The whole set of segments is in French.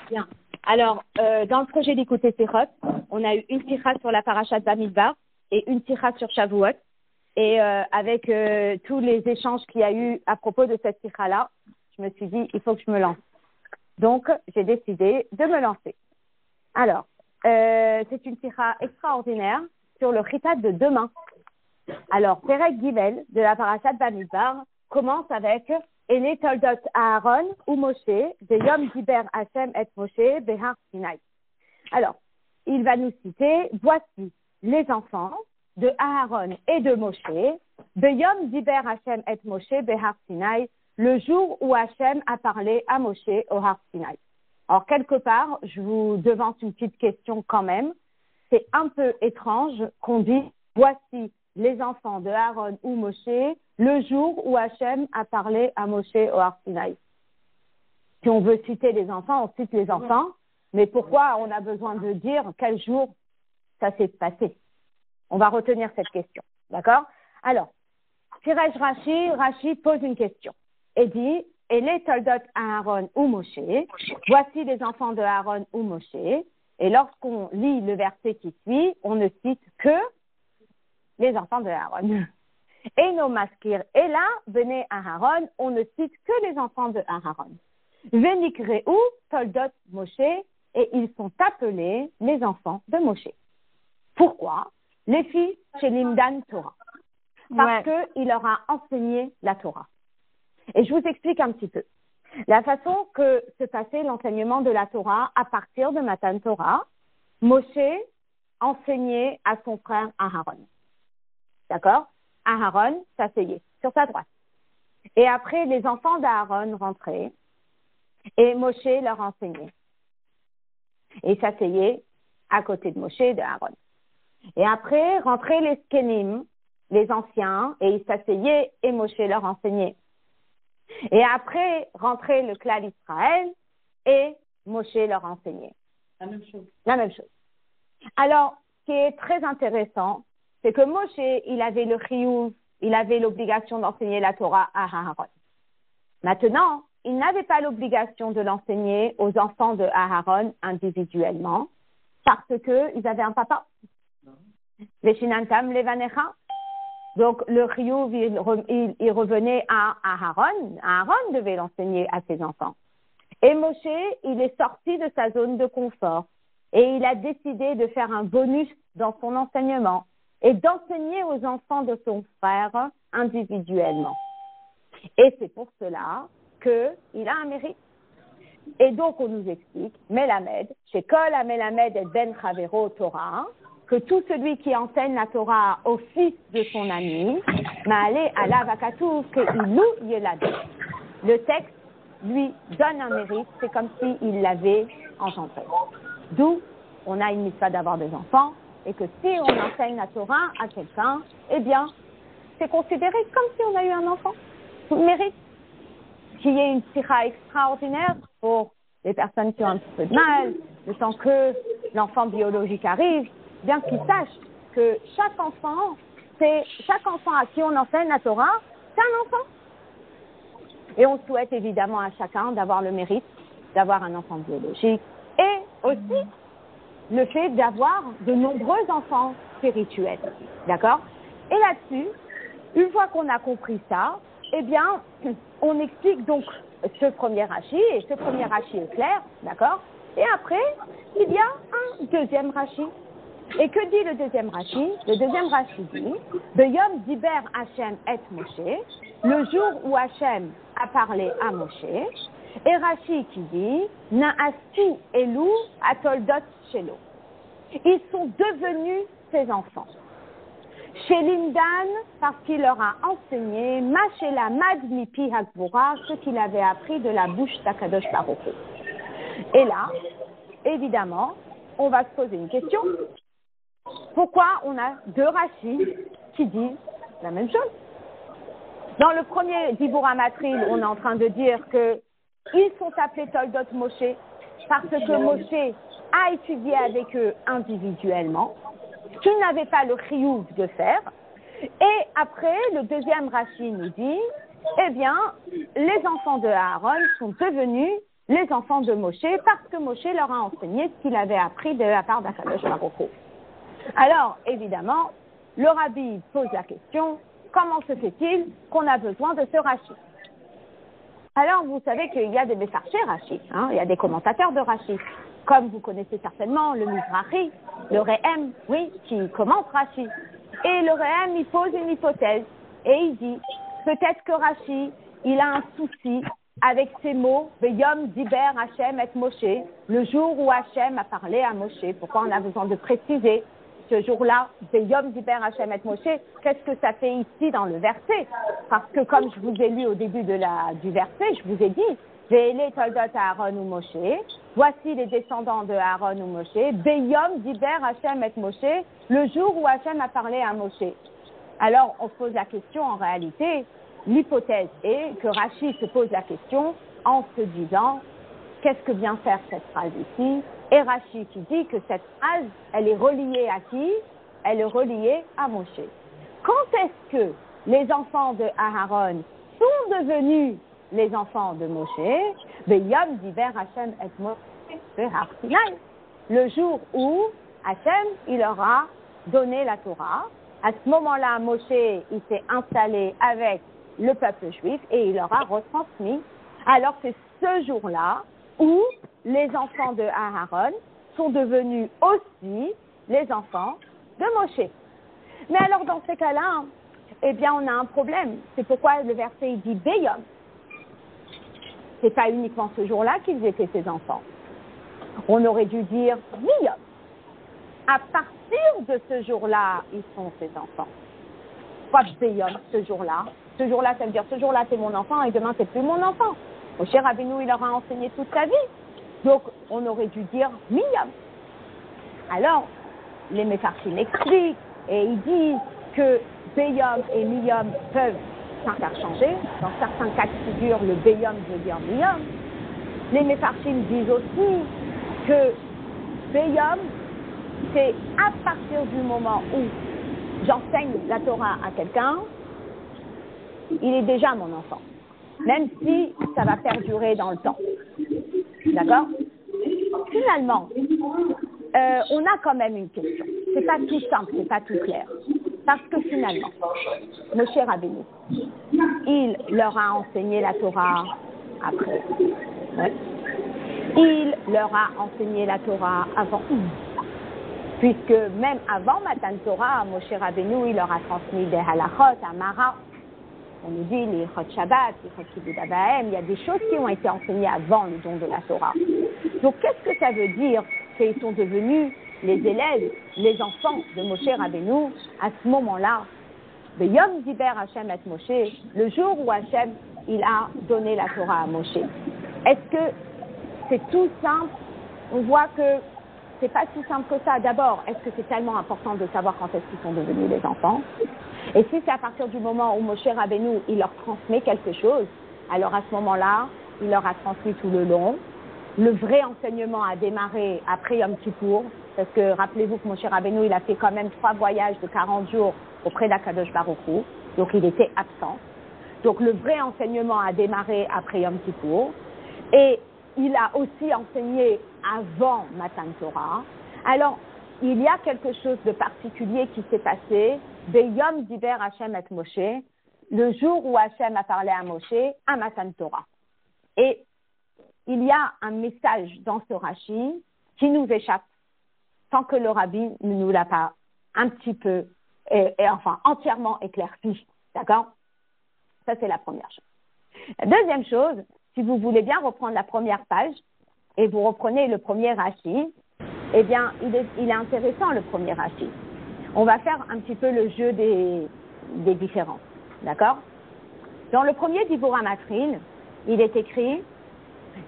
Bien. Alors, dans le projet d'écouter Sirot, on a eu une tira sur la parashat Bamidbar et une tira sur Shavuot. Et avec tous les échanges qu'il y a eu à propos de cette tira-là, je me suis dit, il faut que je me lance. Donc, j'ai décidé de me lancer. Alors, c'est une tira extraordinaire sur le chitat de demain. Alors, Perek Gimel de la parashat Bamidbar commence avec Ele Toldot Aaron ou Moshe, de Yom Diber Hashem et Moshe, Behar Sinai. Alors, il va nous citer, voici les enfants de Aaron et de Moshe, de Yom Diber Hashem et Moshe, Behar Sinai, le jour où Hashem a parlé à Moshe au Har Sinai. Alors, quelque part, je vous devance une petite question quand même. C'est un peu étrange qu'on dise, voici les enfants de Aaron ou Moshe, le jour où Hachem a parlé à Moshe au Har Sinaï. Si on veut citer les enfants, on cite les enfants, mais pourquoi on a besoin de dire quel jour ça s'est passé? On va retenir cette question, d'accord? Alors, Piresh Rashi pose une question et dit, et les Toldot Aaron ou Moshe, voici les enfants de Aaron ou Moshe, et lorsqu'on lit le verset qui suit, on ne cite que les enfants de Aaron. Et nos maskir, et là, venez Aaron, on ne cite que les enfants de Aaron. Venikreu Toldot Moshe, et ils sont appelés les enfants de Moshe. Pourquoi? Les filles chez Limdan Torah. Parce qu'il leur a enseigné la Torah. Et je vous explique un petit peu. La façon que se passait l'enseignement de la Torah à partir de Matan Torah, Moshe enseignait à son frère Aaron. D'accord? Aaron s'asseyait sur sa droite. Et après, les enfants d'Aaron rentraient et Moshe leur enseignait. Et ils s'asseyaient à côté de Moshe et de Aaron. Et après, rentraient les Skenim, les anciens, et ils s'asseyaient et Moshe leur enseignait. Et après, rentrait le clan Israël et Moshe leur enseignait. La même chose. La même chose. Alors, ce qui est très intéressant, c'est que Moshe, il avait le chiyuv, il avait l'obligation d'enseigner la Torah à Aaron. Maintenant, il n'avait pas l'obligation de l'enseigner aux enfants de Aaron individuellement, parce qu'ils avaient un papa. Veshinantam levanecha. Donc, le chiyuv, il revenait à Aaron. Aaron devait l'enseigner à ses enfants. Et Moshe, il est sorti de sa zone de confort. Et il a décidé de faire un bonus dans son enseignement et d'enseigner aux enfants de son frère individuellement. Et c'est pour cela qu'il a un mérite. Et donc, on nous explique, Melamed, chez Kol HaMelamed et Ben Chavero Torah, que tout celui qui enseigne la Torah au fils de son ami, Ma'ale Alav Hakatuv Ke'ilu Yelad. Le texte lui donne un mérite, c'est comme s'il l'avait engendré. D'où on a une mitzvah d'avoir des enfants, et que si on enseigne la Torah à quelqu'un, eh bien, c'est considéré comme si on a eu un enfant. Tout mérite. Qu'il y ait une tira extraordinaire pour les personnes qui ont un petit peu de mal, le temps que l'enfant biologique arrive, bien qu'ils sachent que chaque enfant à qui on enseigne la Torah, c'est un enfant. Et on souhaite évidemment à chacun d'avoir le mérite d'avoir un enfant biologique et aussi le fait d'avoir de nombreux enfants spirituels. D'accord? Et là-dessus, une fois qu'on a compris ça, eh bien, on explique donc ce premier rashi, et ce premier rashi est clair, d'accord? Et après, il y a un deuxième rashi. Et que dit le deuxième rashi? Le deuxième rashi dit, Beyom Diber Hashem et Moshe, le jour où Hashem a parlé à Moshe, et Rashi qui dit, Na'astu Elu Atoldot Shelo. Ils sont devenus ses enfants. Chez Lindan, parce qu'il leur a enseigné, Mashela Mad Mipi Hakbura, ce qu'il avait appris de la bouche d'Akadosh Baruch Hu. Et là, évidemment, on va se poser une question. Pourquoi on a deux Rachis qui disent la même chose? Dans le premier Dibur Amatril, on est en train de dire qu'ils sont appelés Toldot Moshe parce que Moshe a étudié avec eux individuellement, ce qu'il n'avait pas le chiyuv de faire. Et après, le deuxième Rashi nous dit, eh bien, les enfants de Aaron sont devenus les enfants de Moshe parce que Moshe leur a enseigné ce qu'il avait appris de la part d'Akadosh Baruch Hu. Alors, évidemment, le rabbi pose la question, comment se fait-il qu'on a besoin de ce Rashi? Alors, vous savez qu'il y a des Mefarshei Rashi, il y a des commentateurs de Rashi, comme vous connaissez certainement le Mizrahi, le Rehem, oui, qui commente Rashi. Et le Rehem, il pose une hypothèse, et il dit, peut-être que Rashi, il a un souci avec ces mots, Beyom Diber Hashem et Moshe, le jour où Hashem a parlé à Moshe. Pourquoi on a besoin de préciser ce jour-là, Beyom Diber Hashem et Moshe? Qu'est-ce que ça fait ici dans le verset? Parce que comme je vous ai lu au début du verset, je vous ai dit, Ve'ele Toldot Aaron ou Moshe, voici les descendants de Aaron ou Moshe, Beyom Diber Hashem et Moshe, le jour où Hashem a parlé à Moshe. Alors, on se pose la question, en réalité, l'hypothèse est que Rashi se pose la question en se disant, qu'est-ce que vient faire cette phrase ici? Et Rashi qui dit que cette phrase, elle est reliée à qui? Elle est reliée à Moshe. Quand est-ce que les enfants de Aaron sont devenus les enfants de Moshe? Beyom Diber Hashem et Moshe Behar Sinai. Le jour où Hashem, il leur a donné la Torah. À ce moment-là, Moshe, il s'est installé avec le peuple juif et il leur a retransmis. Alors c'est ce jour-là où les enfants de Aaron sont devenus aussi les enfants de Moshe. Mais alors dans ces cas-là, eh bien on a un problème. C'est pourquoi le verset il dit Beyom. C'est pas uniquement ce jour-là qu'ils étaient ses enfants. On aurait dû dire Beyom. À partir de ce jour-là, ils sont ses enfants. Pas Beyom, ce jour-là. Ce jour-là, ça veut dire ce jour-là, c'est mon enfant et demain, c'est plus mon enfant. Moshe Rabbeinu, il leur a enseigné toute sa vie. Donc, on aurait dû dire Miyam. Alors, les Mefarshim expliquent et ils disent que Beyom et Miyam peuvent s'interchanger. Dans certains cas de figure, le Beyom veut dire Miyam. Les Mefarshim disent aussi que Beyom, c'est à partir du moment où j'enseigne la Torah à quelqu'un, il est déjà mon enfant, même si ça va perdurer dans le temps. D'accord? Finalement, on a quand même une question. C'est pas tout simple, c'est pas tout clair. Parce que finalement, Moshe Rabbeinu, il leur a enseigné la Torah après. Ouais. Il leur a enseigné la Torah avant. Puisque même avant Matan Torah, Moshe Rabbeinu, il leur a transmis des halachot, amara. On nous dit les Chot Shabbat, les Chot Kibud Abahem, il y a des choses qui ont été enseignées avant le don de la Torah. Donc qu'est-ce que ça veut dire qu'ils sont devenus les élèves, les enfants de Moshe Rabbeinu à ce moment-là? Beyom Diber Hashem et Moshe, le jour où Hashem il a donné la Torah à Moshe. Est-ce que c'est tout simple? On voit que c'est pas si simple que ça. D'abord, est-ce que c'est tellement important de savoir quand est-ce qu'ils sont devenus les enfants? Et si c'est à partir du moment où Moshe Rabbeinu, il leur transmet quelque chose, alors à ce moment-là, il leur a transmis tout le long. Le vrai enseignement a démarré après Yom Kippour, parce que rappelez-vous que Moshe Rabbeinu, il a fait quand même 3 voyages de 40 jours auprès d'Akadosh Baruch Hu, donc il était absent. Donc le vrai enseignement a démarré après Yom Kippour. Et il a aussi enseigné avant Matan Torah. Alors, il y a quelque chose de particulier qui s'est passé, Beyom Diber Hashem et Moshe, le jour où Hashem a parlé à Moshe, à Matan Torah. Et il y a un message dans ce Rashi qui nous échappe, tant que le Rabbi ne nous l'a pas un petit peu, et enfin entièrement éclairci. D'accord? Ça, c'est la première chose. La deuxième chose, si vous voulez bien reprendre la première page, et vous reprenez le premier Rashi, eh bien, il est intéressant le premier Rashi. On va faire un petit peu le jeu des différences. D'accord? Dans le premier Dibura Matrin, il est écrit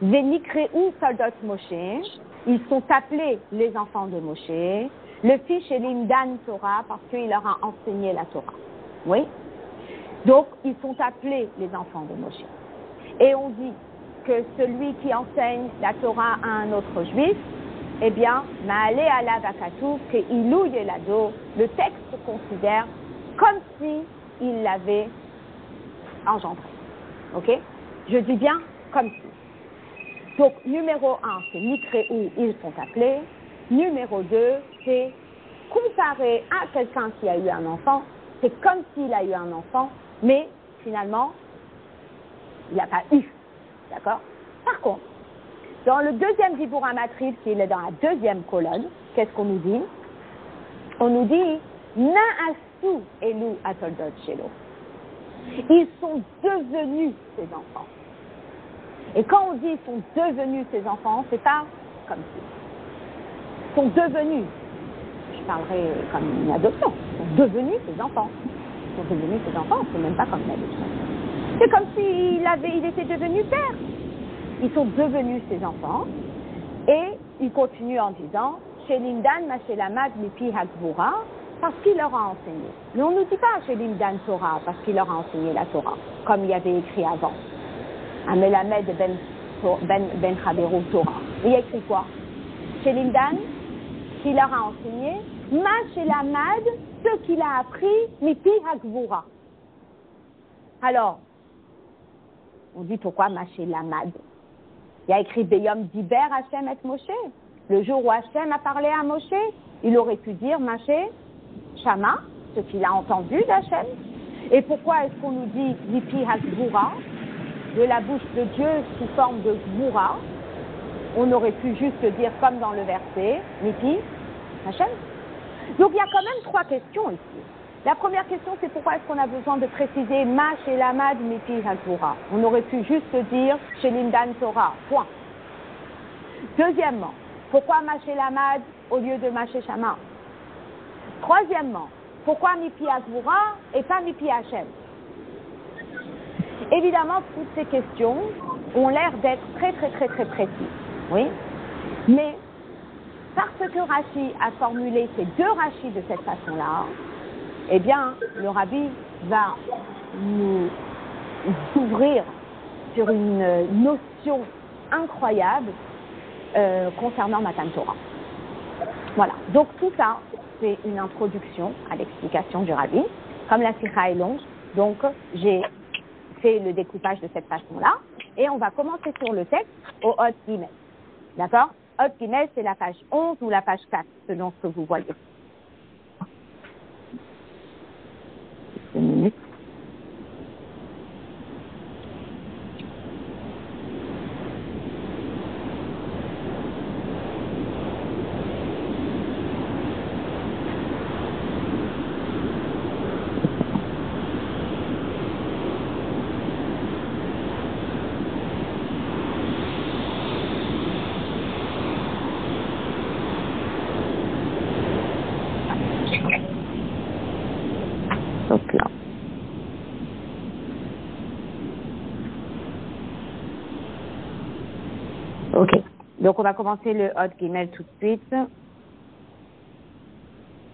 Venikreu Toldot Moshe, ils sont appelés les enfants de Moshe, le fils chez l'Imdan Torah, parce qu'il leur a enseigné la Torah. Oui? Donc, ils sont appelés les enfants de Moshe. Et on dit que celui qui enseigne la Torah à un autre juif, eh bien, Ma'ale alav hakatuv que ilou yelado, le texte considère comme si il l'avait engendré. Ok? Je dis bien comme si. Donc, numéro 1, c'est Nikréou, ils sont appelés. Numéro 2, c'est comparé à quelqu'un qui a eu un enfant, c'est comme s'il a eu un enfant, mais finalement, il n'a pas eu. D'accord? Par contre, dans le deuxième Dibour Amatriv, qui est dans la deuxième colonne, qu'est-ce qu'on nous dit? On nous dit Na'asu Elu Atoldot Shelo. Ils sont devenus ses enfants. Et quand on dit ils sont devenus ses enfants, c'est pas comme si. Ils sont devenus. Je parlerai comme une adoption. Ils sont devenus ses enfants. Ils sont devenus ses enfants, c'est même pas comme une adoption. C'est comme s'il était devenu père. Ils sont devenus ses enfants. Et il continue en disant Shelimdan Mashelamad Mipi Hagvura, parce qu'il leur a enseigné. Mais on ne nous dit pas Shelimdan Torah, parce qu'il leur a enseigné la Torah, comme il y avait écrit avant. Amelamed ben Chabero Torah. Il y a écrit quoi? Shelimdan, qui leur a enseigné Mashelamad, ce qu'il a appris, Mipi Hagvura. Alors, on dit pourquoi Mashelamad? Il y a écrit Beyom Diber Hashem et Moshe. Le jour où Hashem a parlé à Moshe, il aurait pu dire Moshe Shama, ce qu'il a entendu d'Hashem. Et pourquoi est-ce qu'on nous dit Mipi Hagvura, de la bouche de Dieu sous forme de Gvura? On aurait pu juste dire comme dans le verset Mipi Hashem. Donc il y a quand même trois questions ici. La première question, c'est pourquoi est-ce qu'on a besoin de préciser Ma Shelamad Mipi Hagvura? On aurait pu juste dire Shelimdan Torah, point. Deuxièmement, pourquoi Ma Shelamad au lieu de Ma Shema? Troisièmement, pourquoi Mipi Hagvura et pas Mipi Hashem? Évidemment, toutes ces questions ont l'air d'être très précises. Oui, mais parce que Rashi a formulé ces deux Rashis de cette façon-là, eh bien, le Rabbi va nous ouvrir sur une notion incroyable concernant Matan Torah. Voilà. Donc, tout ça, c'est une introduction à l'explication du Rabbi. Comme la Sikha est longue, donc j'ai fait le découpage de cette façon-là. Et on va commencer sur le texte au Hod Gimel. D'accord? Hod Gimel, c'est la page 11 ou la page 4, selon ce que vous voyez. Une minute. Donc là. Ok. Donc on va commencer le Hod Gimel tout de suite.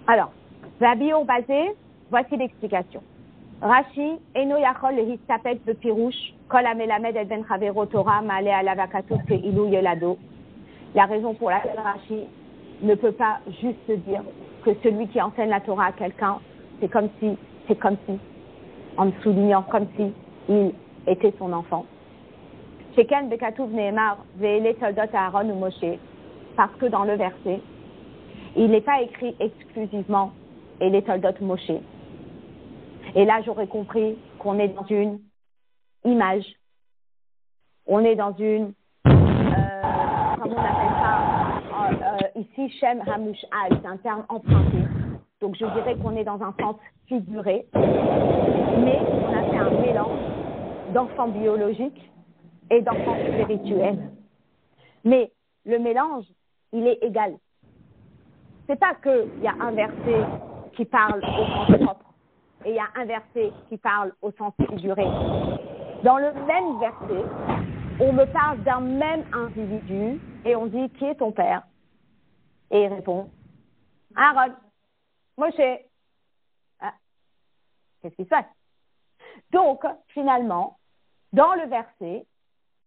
Alors, Rabbiur basé, voici l'explication. Rashi, Eno Yachol le Histapek de Pirouche, Kol Amelamed El Ben Chavero Torah, Maale Alavakatou que Ilou Yelado. La raison pour laquelle Rashi ne peut pas juste dire que celui qui enseigne la Torah à quelqu'un, c'est comme si, en soulignant comme si il était son enfant. Sheken Bekatouv Nehemar, Ve'ele Toldot Aaron ou Moshe, parce que dans le verset, il n'est pas écrit exclusivement et les Toldot Moshe. Et là, j'aurais compris qu'on est dans une image. On est dans une, comment on appelle ça, ici, Shem Hamush'al, c'est un terme emprunté. Donc, je dirais qu'on est dans un sens figuré, mais on a fait un mélange d'enfants biologiques et d'enfants spirituels. Mais le mélange, il est égal. C'est pas qu'il y a un verset qui parle au sens propre et il y a un verset qui parle au sens figuré. Dans le même verset, on me parle d'un même individu et on dit qui est ton père? Et il répond Aaron, Moshe. Ah, qu'est-ce qui se passe? Donc, finalement, dans le verset,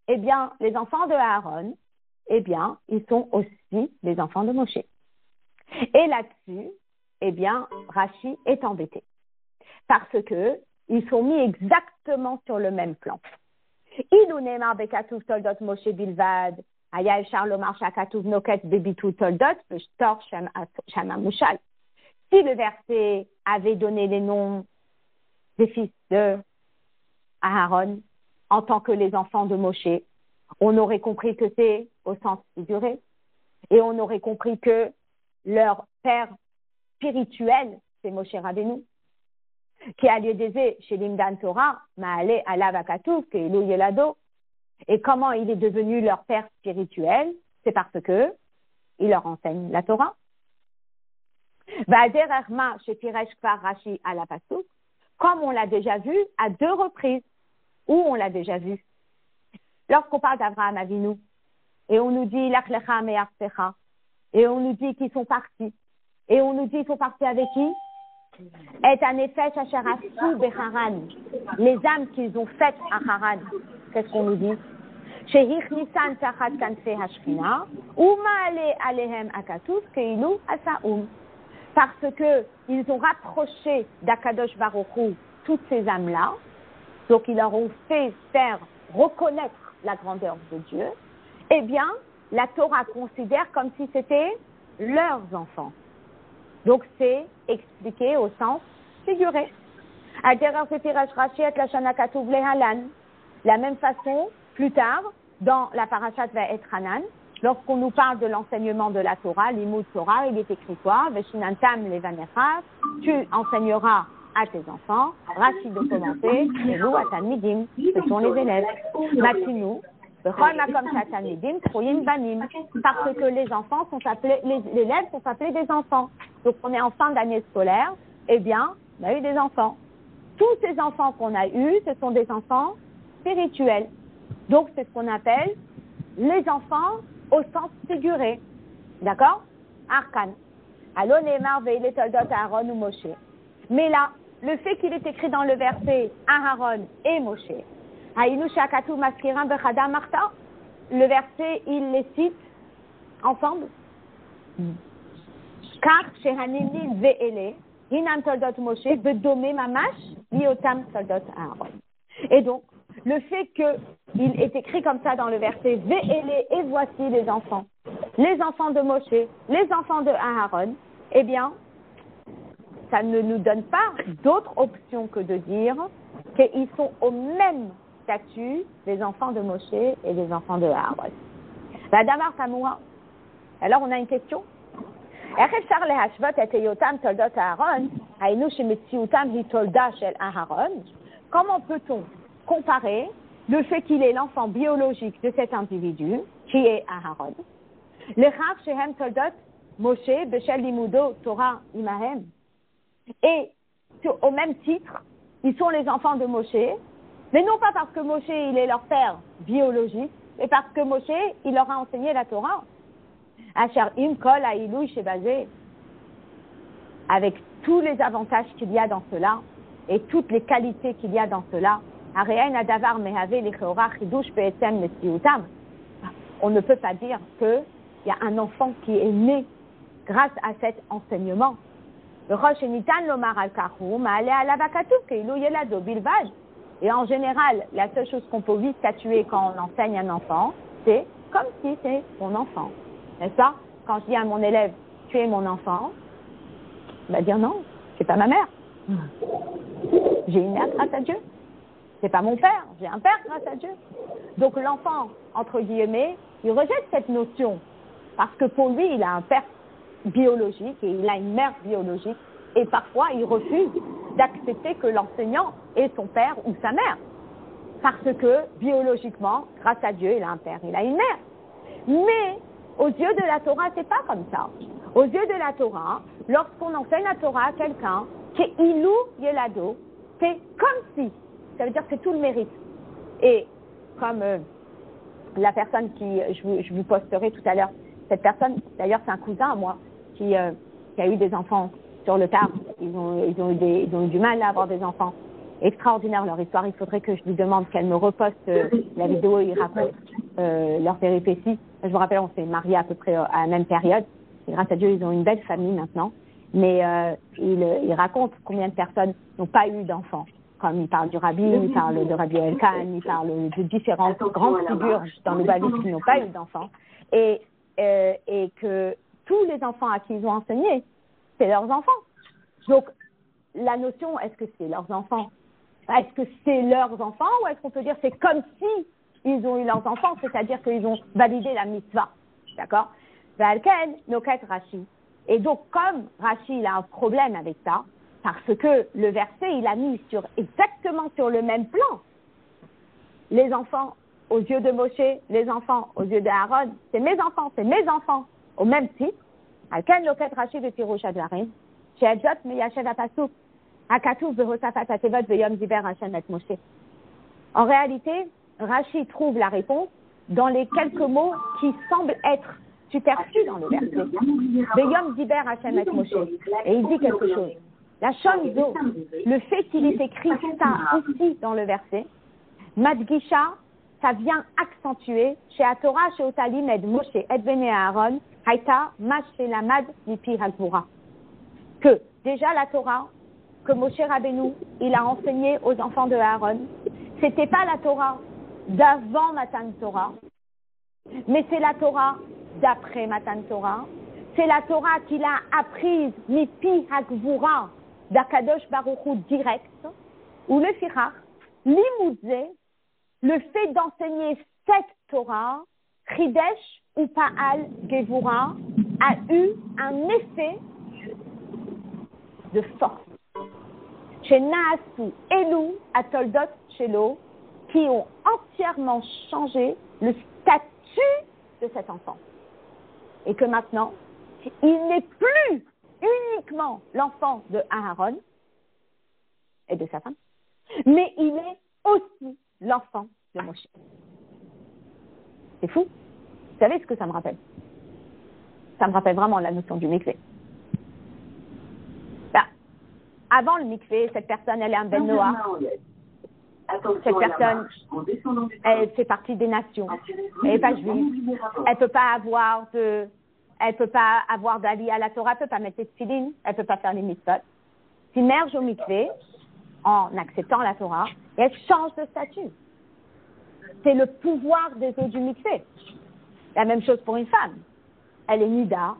eh bien, les enfants de Aaron, eh bien, ils sont aussi les enfants de Moshe. Et là-dessus, eh bien, Rashi est embêté. Parce que ils sont mis exactement sur le même plan. אילו נאמר בכתוב תולדות משה בלבד, היה אפשר לומר שהכתוב נוקט בביטוי תולדות ושטור שם המושל. Si le verset avait donné les noms des fils de Aaron en tant que les enfants de Moshe, on aurait compris que c'est au sens figuré et on aurait compris que leur père spirituel, c'est Moshe Rabbeinu, qui a lieu d'aiser chez l'Imdan Torah, Ma'ale Alav Akatouf, Keilou Yelado. Et comment il est devenu leur père spirituel? C'est parce que il leur enseigne la Torah. Comme on l'a déjà vu à 2 reprises, où on l'a déjà vu. Lorsqu'on parle d'Abraham Avinu, et on nous dit l'achlecha me'artsecha, et on nous dit qu'ils sont partis, et on nous dit qu'ils sont partis avec qui? Et un effet shacharasu becharan, les âmes qu'ils ont faites à Haran. Qu'est-ce qu'on nous dit? Shehich nisan tachat kanfei hashchina, u'ma'ale alehem akatuf keilu asaum. Parce que ils ont rapproché d'Akadosh Baruch Hu toutes ces âmes-là, donc ils leur ont fait faire reconnaître la grandeur de Dieu, eh bien, la Torah considère comme si c'était leurs enfants. Donc c'est expliqué au sens figuré. La même façon, plus tard, dans la parashat Va'et Hanan, lorsqu'on nous parle de l'enseignement de la Torah, l'imoud Torah, il est écrit quoi? Veshinantam levanecha, tu enseigneras à tes enfants, Rachid de commenter, et vous, à Talmidim, ce sont les élèves. Matinu, Bechol Makom Talmidim, Troyin Banim, parce que les enfants sont appelés, les élèves sont appelés des enfants. Donc on est en fin d'année scolaire, eh bien, on a eu des enfants. Tous ces enfants qu'on a eus, ce sont des enfants spirituels. Donc c'est ce qu'on appelle les enfants au sens figuré. D'accord? Arkan. Allo Neymar veille toldot Aaron ou Moshe. Mais là, le fait qu'il est écrit dans le verset Aaron et Moshe, Haïnu Shakatu Maskiran Bechada Marta, le verset, il les cite ensemble. Car chez Hanini Ve'ele, Hinam toldot Moshe, Bedome Mamash, Liotam toldot Aaron. Et donc, le fait qu'il est écrit comme ça dans le verset Ve'ele, et voici les enfants de Moshe, les enfants de Aaron, eh bien, ça ne nous donne pas d'autre option que de dire qu'ils sont au même statut, les enfants de Moshe et les enfants de Aaron. La Damar Tamoua. Alors, on a une question. Comment peut-on comparer le fait qu'il est l'enfant biologique de cet individu, qui est Aaron, le Char Shehem Toldot Moshe Beshel Limudo Torah Imahem, et au même titre, ils sont les enfants de Moshe, mais non pas parce que Moshe il est leur père biologique, mais parce que Moshe il leur a enseigné la Torah. Asher Im Kol Ha'ilouy Shebazé, avec tous les avantages qu'il y a dans cela et toutes les qualités qu'il y a dans cela. On ne peut pas dire qu'il y a un enfant qui est né grâce à cet enseignement. Et en général, la seule chose qu'on peut lui statuer quand on enseigne un enfant, c'est comme si c'est mon enfant. N'est-ce pas? Quand je dis à mon élève, tu es mon enfant, il va dire non, c'est pas ma mère. J'ai une mère grâce à Dieu. C'est pas mon père, j'ai un père grâce à Dieu. Donc l'enfant, entre guillemets, il rejette cette notion parce que pour lui, il a un père biologique et il a une mère biologique et parfois il refuse d'accepter que l'enseignant est son père ou sa mère parce que biologiquement, grâce à Dieu, il a un père, il a une mère. Mais aux yeux de la Torah, c'est pas comme ça. Aux yeux de la Torah, lorsqu'on enseigne la Torah à quelqu'un qui est ilou yelado, c'est comme si, ça veut dire que c'est tout le mérite. Et comme la personne qui, je vous posterai tout à l'heure, cette personne, d'ailleurs c'est un cousin à moi, qui a eu des enfants sur le tard, ils ont eu du mal à avoir des enfants. Extraordinaire leur histoire, il faudrait que je lui demande qu'elle me reposte la vidéo où ils racontent leur péripéties. Je me rappelle, on s'est mariés à peu près à la même période, et grâce à Dieu, ils ont une belle famille maintenant, mais il raconte combien de personnes n'ont pas eu d'enfants. comme il parle du rabbin, il parle de Rabbi Elkan, il parle de différentes grandes figures dans le Bavis qui n'ont pas eu d'enfants, et que tous les enfants à qui ils ont enseigné, c'est leurs enfants. Donc, la notion, est-ce que c'est leurs enfants? Est-ce que c'est leurs enfants ou est-ce qu'on peut dire c'est comme si ils ont eu leurs enfants, c'est-à-dire qu'ils ont validé la mitzvah? D'accord? Valken, noket Rashi. Et donc, comme Rashi, il a un problème avec ça, parce que le verset, il a mis exactement sur le même plan. Les enfants aux yeux de Moshe, les enfants aux yeux d'Aaron, c'est mes enfants, au même titre. Valken, noket Rashi de Pirouch Advarim. She'edzot meyashed apasuk. Hakatuv behosafat atevot beyom diber Hashem et Moshe. En réalité, Rashi trouve la réponse dans les quelques mots qui semblent être superflus dans le verset. Beyom diber Hashem et Moshe. Et il dit quelque chose. La shonzo, le fait qu'il ait écrit ça aussi dans le verset, Madgisha, ça vient accentuer chez Atorah, chez Otalim, et Moshe, et Bene Aaron, Haïta, Mashelamad, Mipi Hagvura. Que déjà la Torah, que Moshe Rabbeinu, il a enseigné aux enfants de Aaron, c'était pas la Torah d'avant Matan Torah, mais c'est la Torah d'après Matan Torah. C'est la Torah qu'il a apprise, Mipi Hagvura, d'Akadosh Baruch Hu direct, ou le Firach, l'imoudze, le fait d'enseigner cette Torah, Chidesh ou Paal Gevura, a eu un effet de force. Chez Naasu, Elou, Atoldot, Shelo, qui ont entièrement changé le statut de cet enfant. Et que maintenant, il n'est plus uniquement l'enfant de Aaron et de sa femme, mais il est aussi l'enfant de Moshe. C'est fou. Vous savez ce que ça me rappelle? Ça me rappelle vraiment la notion du mikvé. Avant le mikvé, cette personne, elle est un Ben Noah. Cette personne, elle fait partie des nations. Elle n'est pas juive. Elle peut pas avoir d'ali à la Torah. Elle peut pas mettre ses tefilines. Elle peut pas faire les mitzvot. S'immerge au mikvé en acceptant la Torah et elle change de statut. C'est le pouvoir des eaux du mikvé. La même chose pour une femme. Elle est nida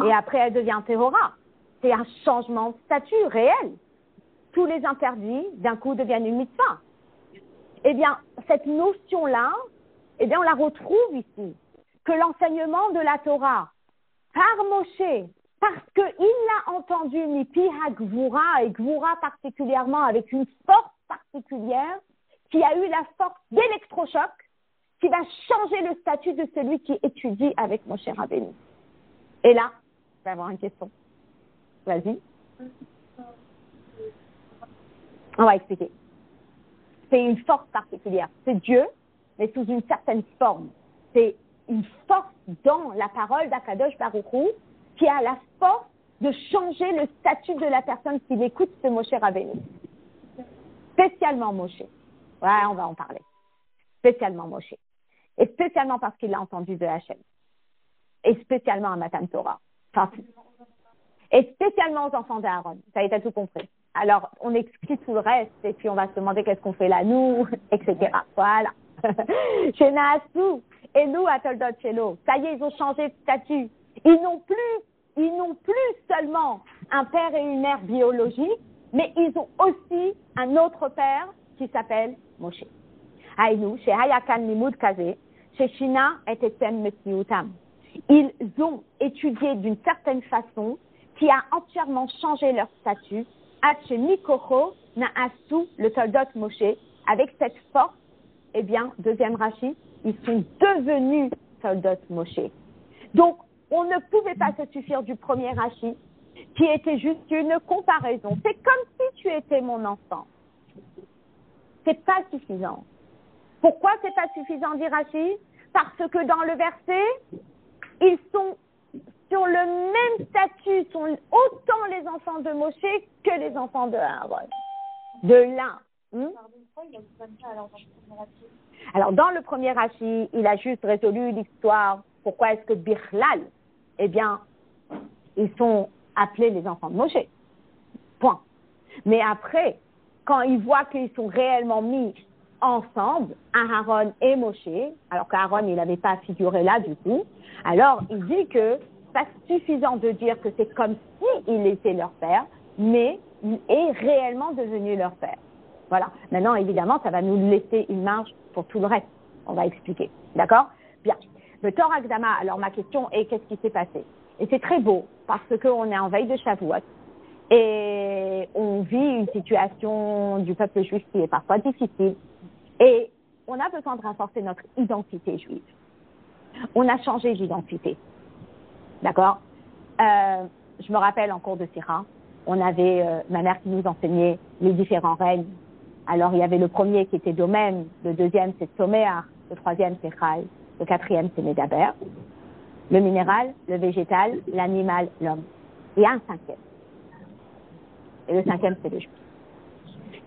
et après elle devient Tehora. C'est un changement de statut réel. Tous les interdits, d'un coup, deviennent une mitzvah. Eh bien, cette notion-là, eh bien, on la retrouve ici. Que l'enseignement de la Torah, par Moshe, parce qu'il l'a entendu, Mipi HaGvura, et Gvura particulièrement, avec une force particulière, qui a eu la force d'électrochoc, qui va changer le statut de celui qui étudie avec Moshe Rabbeinu. Et là, je vais avoir une question. Vas-y. On va expliquer. C'est une force particulière. C'est Dieu, mais sous une certaine forme. C'est une force dans la parole d'Akadosh Baruch Hu qui a la force de changer le statut de la personne qui l'écoute de Moshe Rabbeinu. Spécialement Moshe. Ouais, on va en parler. Spécialement Moshe. Et spécialement parce qu'il l'a entendu de Hachem. Et spécialement à Matan Torah. Enfin, et spécialement aux enfants d'Aaron. Ça y est, t'as tout compris. Alors, on explique tout le reste, et puis on va se demander qu'est-ce qu'on fait là, nous, etc. Voilà. Chez Naasu, et nous, à Toldot Shelo. Ça y est, ils ont changé de statut. Ils n'ont plus seulement un père et une mère biologiques, mais ils ont aussi un autre père qui s'appelle Moshe. Aïnou, chez Hayakan Limud Kaze, chez Shina et Etem Mesiutam. Ils ont étudié d'une certaine façon qui a entièrement changé leur statut. Chez Mikocho Naasu, le Toldot Moshe, avec cette force, eh bien, deuxième Rashi, ils sont devenus Toldot Moshe. Donc, on ne pouvait pas se suffire du premier Rashi, qui était juste une comparaison. C'est comme si tu étais mon enfant. C'est pas suffisant. Pourquoi c'est pas suffisant, dit Rashi? Parce que dans le verset, ils sont sur le même statut, sont autant les enfants de Moshe que les enfants de Aaron. De l'un. Alors, dans le premier Rashi, il a juste résolu l'histoire. Pourquoi est-ce que Birlal, eh bien, ils sont appelés les enfants de Moshe. Point. Mais après, quand il voit qu'ils sont réellement mis ensemble, Aaron et Moshe, alors qu'Aaron, il n'avait pas figuré là du coup, alors il dit que c'est pas suffisant de dire que c'est comme s'il était leur père, mais il est réellement devenu leur père. Voilà. Maintenant, évidemment, ça va nous laisser une marge pour tout le reste. On va expliquer. D'accord? Bien. Le Torah Akdama, alors ma question est qu'est-ce qui s'est passé? Et c'est très beau parce qu'on est en veille de Shavuot et on vit une situation du peuple juif qui est parfois difficile et on a besoin de renforcer notre identité juive. On a changé d'identité. D'accord? Je me rappelle en cours de Sira, on avait ma mère qui nous enseignait les différents règnes. Alors il y avait le premier qui était Domem, le deuxième c'est Soméar, le troisième c'est Chal, le quatrième c'est Médaber, le minéral, le végétal, l'animal, l'homme. Et un cinquième. Et le cinquième c'est le juif.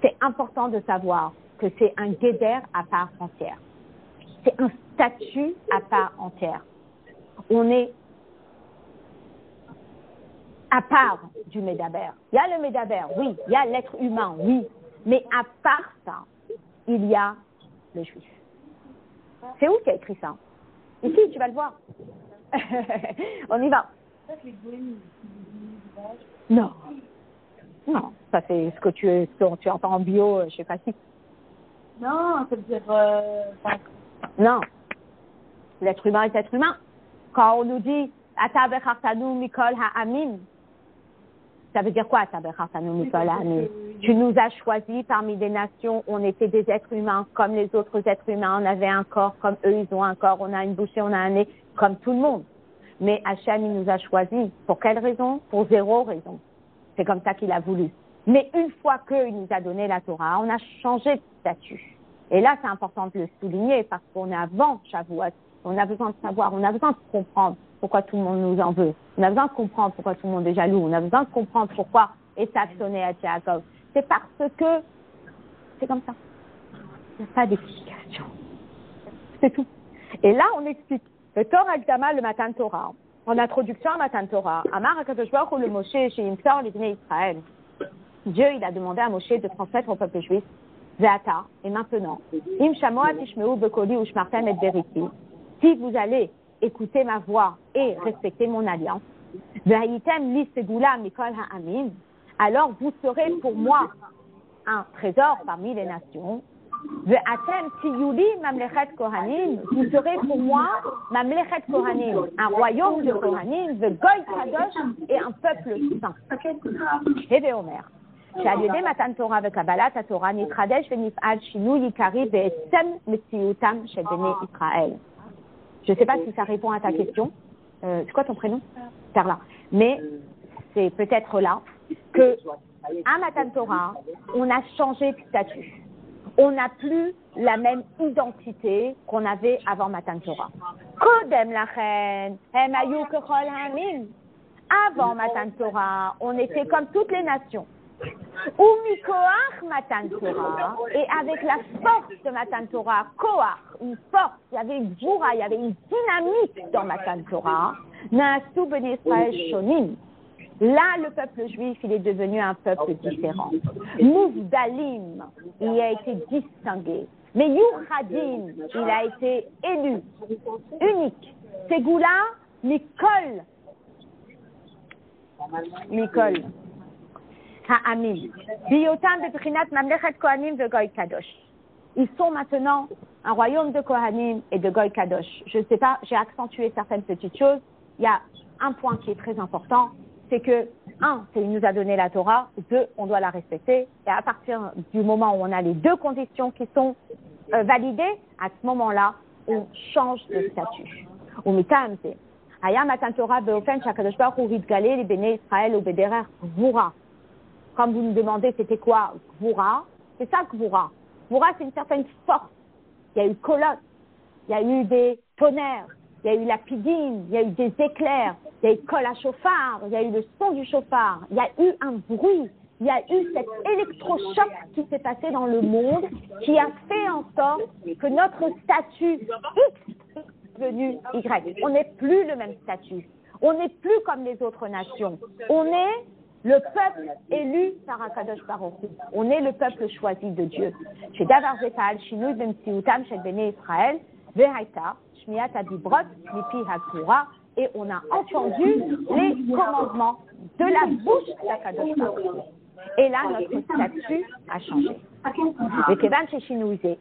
C'est important de savoir que c'est un guéder à part entière. C'est un statut à part entière. On est à part du Médaber. Il y a le Médaber, oui. Il y a l'être humain, oui. Mais à part ça, il y a le juif. C'est où qui a écrit ça? Ici, tu vas le voir. On y va. Non. Non, ça c'est ce que tu entends en bio, je sais pas si. Non, ça veut dire... Non. L'être humain est être humain. Quand on nous dit « Ata bechartanu mikol ha'amim », ça veut dire quoi, Ata bechartanu mikol ha'amim? Tu nous as choisis parmi des nations, on était des êtres humains comme les autres êtres humains, on avait un corps comme eux, ils ont un corps, on a une bouche et on a un nez comme tout le monde. Mais Hachem, il nous a choisis. Pour quelle raison? Pour zéro raison. C'est comme ça qu'il a voulu. Mais une fois qu'il nous a donné la Torah, on a changé de statut. Et là, c'est important de le souligner parce qu'on est avant Shavuot. On a besoin de savoir, on a besoin de comprendre pourquoi tout le monde nous en veut. On a besoin de comprendre pourquoi tout le monde est jaloux. On a besoin de comprendre pourquoi Esav sonnait à Jacob. C'est parce que c'est comme ça. Il n'y a pas d'explication. C'est tout. Et là, on explique. Le Torah Akdama, le Matan Torah. En introduction à Matan Torah, Amar HaKadosh Baruch Hu le Moshe chez Imsor l'Ibné Israël. Dieu, il a demandé à Moshe de transmettre au peuple juif. Ve'ata, et maintenant, Im Shamoa Tishmeu Bekoli Ushmartem et Beriti. Si vous allez écouter ma voix et respecter mon alliance, Ve'ayitem li segula mikol ha'amim, alors vous serez pour moi un trésor parmi les nations. Ve'atem tiyuli mamlechet kohanim, vous serez pour moi mamlechet kohanim, un royaume de kohanim, ve'goy kadosh et un peuple saint. Et ve'omer. שעל ידי מתן תורה וקבלת התורה נתחדש ונפעל שינוי עיקרי בעצם מציאותם של בני ישראל. Je ne sais pas si ça répond à ta question. C'est quoi ton prénom? Carla. Mais c'est peut-être là que à Matan Torah, on a changé de statut. On n'a plus la même identité qu'on avait avant Matan Torah. Kodem lachen, hem hayu kechol ha'amim. Avant Matan Torah, on était comme toutes les nations. Ou mikoach Matan Torah, et avec la force de Matan Torah, koach, une force, il y avait une joura, il y avait une dynamique dans Matan Torah, na'asu bnei Israël shonim. Là, le peuple juif, il est devenu un peuple différent. Mouvdalim, il a été distingué. Mais Yuchadim, il a été élu, unique. Ségoula, Mikol. Ha'amim. Biyotam beprinat mamlechet kohanim de Goy Kadosh. Ils sont maintenant un royaume de Kohanim et de Goy Kadosh. Je ne sais pas, j'ai accentué certaines petites choses. Il y a un point qui est très important, c'est que, un, c'est il nous a donné la Torah, deux, on doit la respecter. Et à partir du moment où on a les deux conditions qui sont validées, à ce moment-là, on change de statut. Ou mitam, c'est Haya Matan Torah beofen shakadosh baruch hu hitgaleh li bnei Israël ou bederer gvura. Comme vous me demandez, c'était quoi Gvura? C'est ça Gvura. Gvura, c'est une certaine force. Il y a eu colosse, il y a eu des tonnerres, il y a eu la pidine, il y a eu des éclairs, il y a eu kol ha-shofar, il y a eu le son du chauffard, il y a eu un bruit, il y a eu cet électrochoc qui s'est passé dans le monde, qui a fait en sorte que notre statut X est devenu Y. On n'est plus le même statut. On n'est plus comme les autres nations. On est le peuple élu par Akadosh Baruch Hu. On est le peuple choisi de Dieu. Chez Davar Zefal, Shinui Bemtsiutam, Shel Bnei Israël, Vehaita, Shmiat Adibrot, Mipi Hakura, et on a entendu les commandements de la bouche d'Akadosh Baruch Hu. Et là, notre statut a changé. וכיוון ששינוי זה,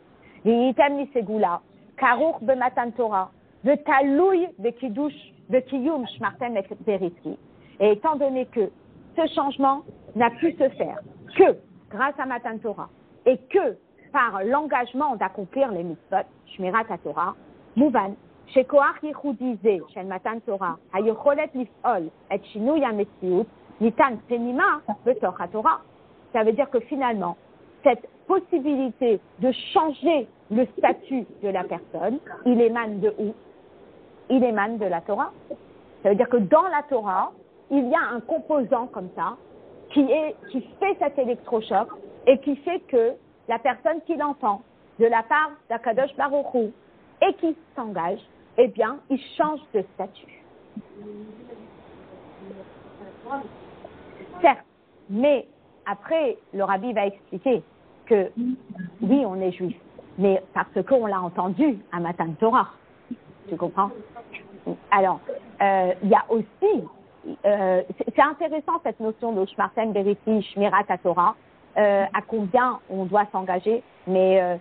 והייתם לסגולה, כרוך במתן תורה, ותלוי בקיום שמרתם בריתי. Et étant donné que ce changement n'a pu se faire que grâce à Matan Torah et que par l'engagement d'accomplir les mitzvot, Shmirat HaTorah, מובן שכוח ייחודי זה של מתן תורה, היכולת לפעול את שינוי המציאות, ניתן פנימה בתוך התורה. Ça veut dire que finalement, cette possibilité de changer le statut de la personne, il émane de où? Il émane de la Torah. Ça veut dire que dans la Torah, il y a un composant comme ça qui fait cet électrochoc et qui fait que la personne qui l'entend de la part d'Akadosh Baruch Hu et qui s'engage, eh bien, il change de statut. Certes, mais après, le rabbi va expliquer que oui, on est juif, mais parce qu'on l'a entendu à Matan Torah. Tu comprends? Alors, il y a aussi, c'est intéressant cette notion de Shmartem Beriti, Shmirat HaTorah, à combien on doit s'engager, mais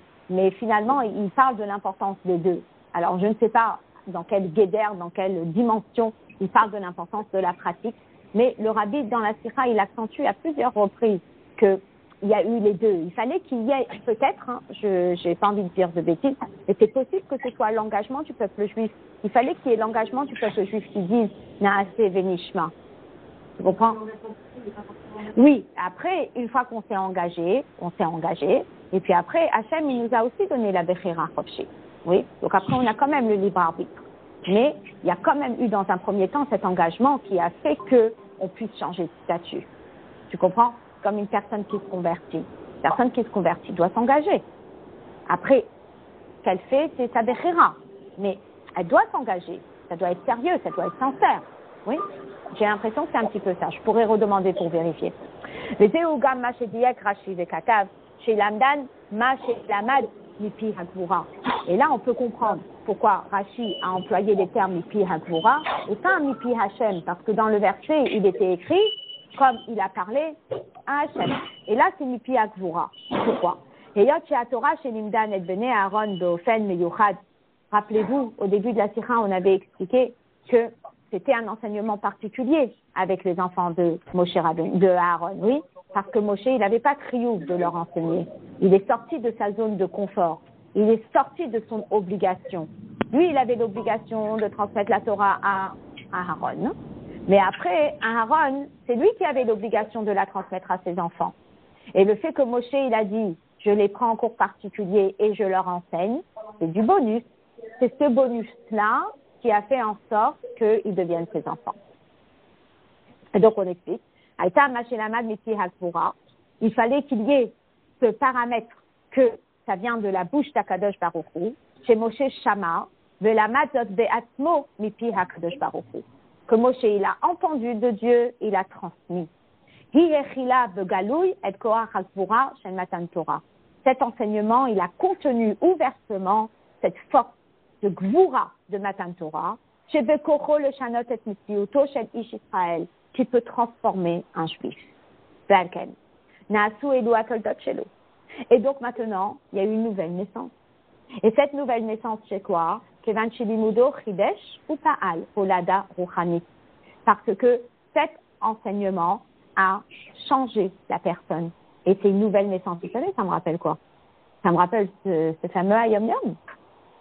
finalement, il parle de l'importance des deux. Alors, je ne sais pas dans quelle guédère, dans quelle dimension il parle de l'importance de la pratique, mais le rabbi, dans la Sikha, il accentue à plusieurs reprises qu'il y a eu les deux. Il fallait qu'il y ait, peut-être, je n'ai pas envie de dire de bêtises, mais c'est possible que ce soit l'engagement du peuple juif. Il fallait qu'il y ait l'engagement du peuple juif qui dise « Naase venishma ». Tu comprends? Oui, après, une fois qu'on s'est engagé, et puis après, Hachem, il nous a aussi donné la Bechira Chofshi. Oui, donc après, on a quand même le libre arbitre. Mais il y a quand même eu dans un premier temps cet engagement qui a fait qu'on puisse changer de statut. Tu comprends? Comme une personne qui se convertit. Une personne qui se convertit doit s'engager. Après, ce qu'elle fait, c'est sa Bechira. Mais elle doit s'engager. Ça doit être sérieux, ça doit être sincère. Oui, j'ai l'impression que c'est un petit peu ça. Je pourrais redemander pour vérifier. Et là, on peut comprendre pourquoi Rashi a employé les termes Mipi Hagvura et pas Mipi Hashem, parce que dans le verset, il était écrit comme il a parlé à Hashem. Et là, c'est Mipi Hagvura. Pourquoi? Rappelez-vous, au début de la Sikha, on avait expliqué que c'était un enseignement particulier avec les enfants de Moshe Rabbeinu, de Aaron, oui, parce que Moshe, il n'avait pas triomphe de leur enseigner. Il est sorti de sa zone de confort. Il est sorti de son obligation. Lui, il avait l'obligation de transmettre la Torah à Aaron. Mais après, Aaron, c'est lui qui avait l'obligation de la transmettre à ses enfants. Et le fait que Moshe, il a dit, je les prends en cours particulier et je leur enseigne, c'est du bonus. C'est ce bonus-là qui a fait en sorte qu'ils deviennent ses enfants. Et donc, on explique. Il fallait qu'il y ait ce paramètre que ça vient de la bouche d'Akadosh Baruch Hu, chez Moshe Shama, que Moshe, il a entendu de Dieu, il a transmis. Cet enseignement, il a contenu ouvertement cette force de Gvura de Matan Torah, qui peut transformer un juif. Et donc maintenant, il y a eu une nouvelle naissance. Et cette nouvelle naissance, c'est quoi? Parce que cet enseignement a changé la personne. Et c'est une nouvelle naissance. Vous savez, ça me rappelle quoi? Ça me rappelle ce fameux Hayom Yom,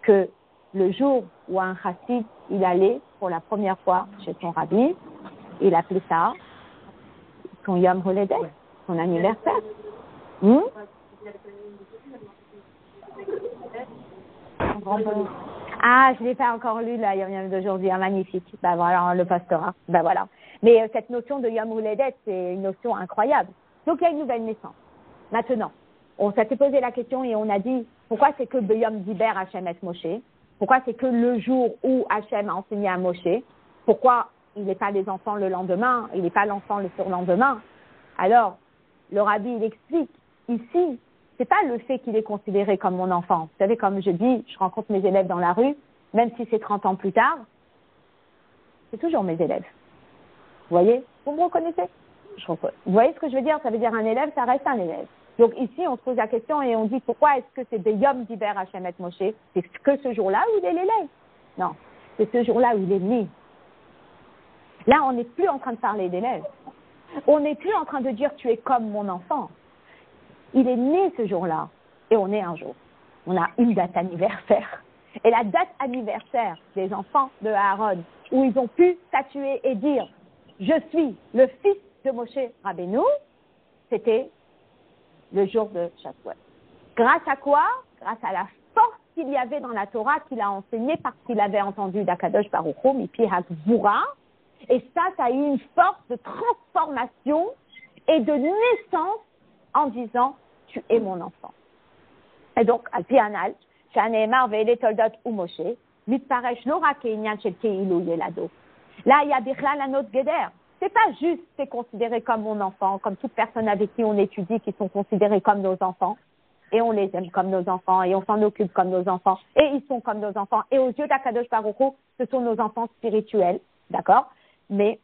que le jour où un chassid, il allait pour la première fois chez son rabbi, il appelait ça son Yom Holodet, son anniversaire. Ah, je l'ai pas encore lu, là, Yom Yom d'aujourd'hui, magnifique. Ben voilà, le pastorat. Ben voilà. Mais cette notion de Yom Holodet, c'est une notion incroyable. Donc, il y a une nouvelle naissance. Maintenant, on s'était posé la question et on a dit, pourquoi c'est que Beyom Diber Hachem et Moshe? Pourquoi c'est que le jour où Hachem a enseigné à Moshe? Pourquoi il n'est pas les enfants le lendemain? Il n'est pas l'enfant le surlendemain? Alors, le rabbi, il explique, ici, c'est pas le fait qu'il est considéré comme mon enfant. Vous savez, comme je dis, je rencontre mes élèves dans la rue, même si c'est 30 ans plus tard, c'est toujours mes élèves. Vous voyez? Vous me reconnaissez? Vous voyez ce que je veux dire? Ça veut dire un élève, ça reste un élève. Donc ici, on se pose la question et on dit pourquoi est-ce que c'est des Yom Diber Hashem et Moshe? C'est que ce jour-là où il est l'élève? Non, c'est ce jour-là où il est né. Là, on n'est plus en train de parler d'élève. On n'est plus en train de dire tu es comme mon enfant. Il est né ce jour-là et on est un jour. On a une date anniversaire. Et la date anniversaire des enfants de Aaron, où ils ont pu statuer et dire je suis le fils de Moshe Rabbeinu, c'était le jour de Shavuot. Grâce à quoi? Grâce à la force qu'il y avait dans la Torah qu'il a enseignée parce qu'il avait entendu d'Akadosh Baruch Hu, Mipi Hakvura. Et ça a eu une force de transformation et de naissance en disant tu es mon enfant. Et donc, Al-Pi Anal, Shaneemar Ve'ele Toldot ou Moshe, Mitparesh lo rak ke'inyan shel keilu yelado. Là, il y a Bichlal Anot Geder. C'est pas juste, c'est considéré comme mon enfant, comme toute personne avec qui on étudie, qui sont considérés comme nos enfants. Et on les aime comme nos enfants, et on s'en occupe comme nos enfants, et ils sont comme nos enfants. Et aux yeux d'Akadosh Baruch Hu, ce sont nos enfants spirituels, d'accord? Mais,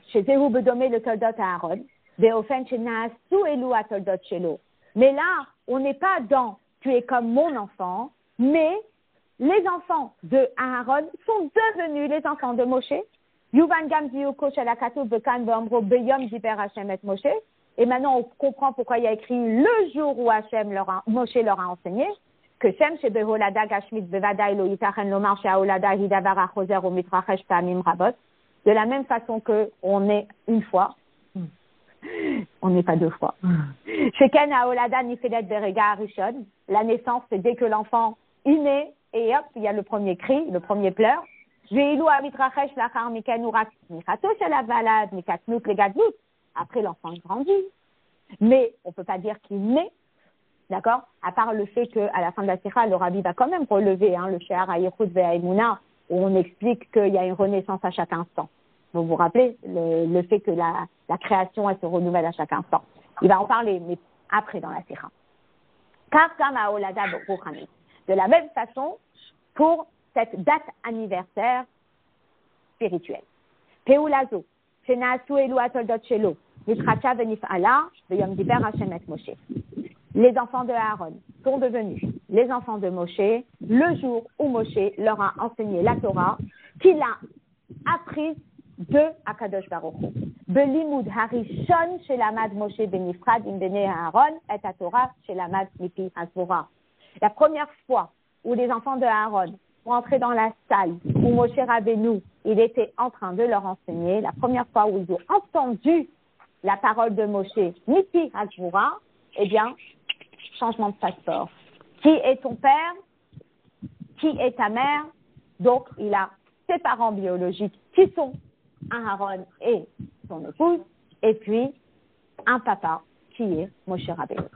chez Zehu Bedomé le Toldot à Aaron, Beofen Shenasu Elu à Toldot Shelo. Mais là, on n'est pas dans tu es comme mon enfant, mais les enfants de Aaron sont devenus les enfants de Moshe. Yuvan Gam Ziyuko Shalakatu Bekan Beambro Beyom Diber Hashem et Moshe. Et maintenant, on comprend pourquoi il y a écrit le jour où Moshe leur a enseigné que Shem Shebeholada Gashmit Bevada Elo Yitachen Lomar Sheaolada Hidavara Choser ou Mitrachesh Pamim Rabot. De la même façon que on est une fois, on n'est pas deux fois. Sheken Aolada Nifelet Berega Arishon. La naissance, c'est dès que l'enfant est né, et hop, il y a le premier cri, le premier pleur. Après, l'enfant grandit. Mais on ne peut pas dire qu'il naît, d'accord? À part le fait qu'à la fin de la Sikha, le Rabbi va quand même relever le She'ar HaYichud Ve'Haemuna, où on explique qu'il y a une renaissance à chaque instant. Vous vous rappelez le fait que la création, elle se renouvelle à chaque instant. Il va en parler, mais après dans la Sikha. Car comme à Olada Ruchani. De la même façon, pour cette date anniversaire spirituelle. Peulazo, Shenasu Elu Atoldot Shelo, Nitracha Venifala, Veyom Diber Hashem et Moshe. Les enfants de Aaron sont devenus les enfants de Moshe le jour où Moshe leur a enseigné la Torah qu'il a apprise de Akadosh Baruch Hu. Belimud Harishon Shelamad Moshe Benifrad Imbene Aaron et la Torah Shelamad Mipi Hasvora. La première fois où les enfants de Aaron sont entrés dans la salle où Moshe Rabbeinu, il était en train de leur enseigner, la première fois où ils ont entendu la parole de Moshe Mipi Hasvora, eh bien, changement de passeport. Qui est ton père? Qui est ta mère? Donc, il a ses parents biologiques qui sont Aaron et son épouse, et puis un papa qui est Moshe Rabbeinu.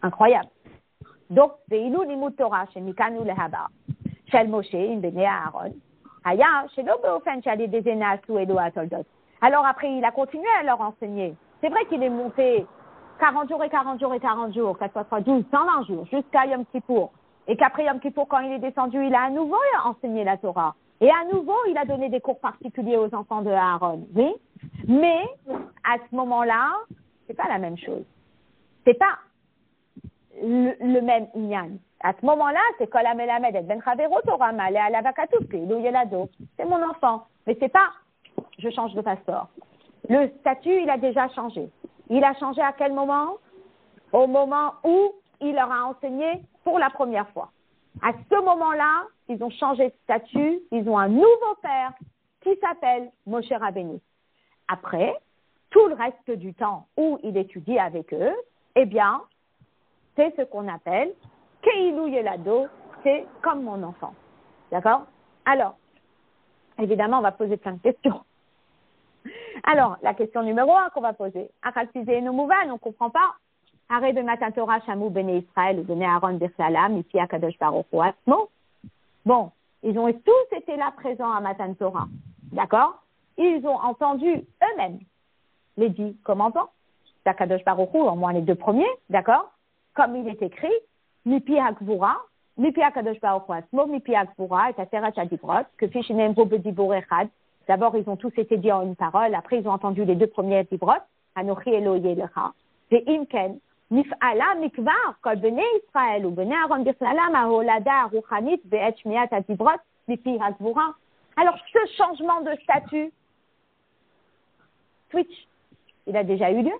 Incroyable. Donc, Ve'ilu limud Torah shemikanu lehaba shel Moshe imbene Aaron haya shelo beofen shali dezena asu elu atoldot. Alors après, il a continué à leur enseigner. C'est vrai qu'il est monté 40 jours et 40 jours et 40 jours, 4 fois 12, 120 jours, jusqu'à Yom Kippour. Et qu'après Yom Kippour, quand il est descendu, il a à nouveau enseigné la Torah. Et à nouveau, il a donné des cours particuliers aux enfants de Aaron. Oui, mais à ce moment-là, c'est pas la même chose. C'est pas le même inyan. À ce moment-là, c'est Kol HaMelamed et Ben Chavero Torah Maleh Alav Hakatuv Keilu Yelado. C'est mon enfant. Mais c'est pas, je change de passeport. Le statut, il a déjà changé. Il a changé à quel moment? Au moment où il leur a enseigné pour la première fois. À ce moment-là, ils ont changé de statut, ils ont un nouveau père qui s'appelle Moshe Rabbeinu. Après, tout le reste du temps où il étudie avec eux, eh bien, c'est ce qu'on appelle Keilu Yelado, c'est comme mon enfant. D'accord? Alors, évidemment, on va poser plein de questions. Alors, la question numéro 1 qu'on va poser. Achalpizé no mouvan, on ne comprend pas. Arrête de Matan Torah, Shamou, Bene Israël, ou Bene Aaron, Birsalam, ici à Kadosh Baruch Hu Atzmo. Bon, ils ont tous été là présents à Matan Torah. D'accord? Ils ont entendu eux-mêmes les 10 commandements. d'Akadosh Baruch Hu, au moins les deux premiers, d'accord? Comme il est écrit, Mipi Hakvura, Mipi Akadosh Baruch Hu Asmo, Mipi Hakvura, et Aseret Adibrot, que Fishinem Bobedibor Echad. D'abord, ils ont tous été dit en une parole, après ils ont entendu les deux premiers Dibrot, Anochi Elo Yelecha, et Imken, Nif'ala Mikvar, Kol Bene Israël, ou Bene Aaron Birsalam, Aholada, Ruchanit, Be'et Shmiat Adibrot, Mipi Hakvura. Alors, ce changement de statut, switch, il a déjà eu lieu.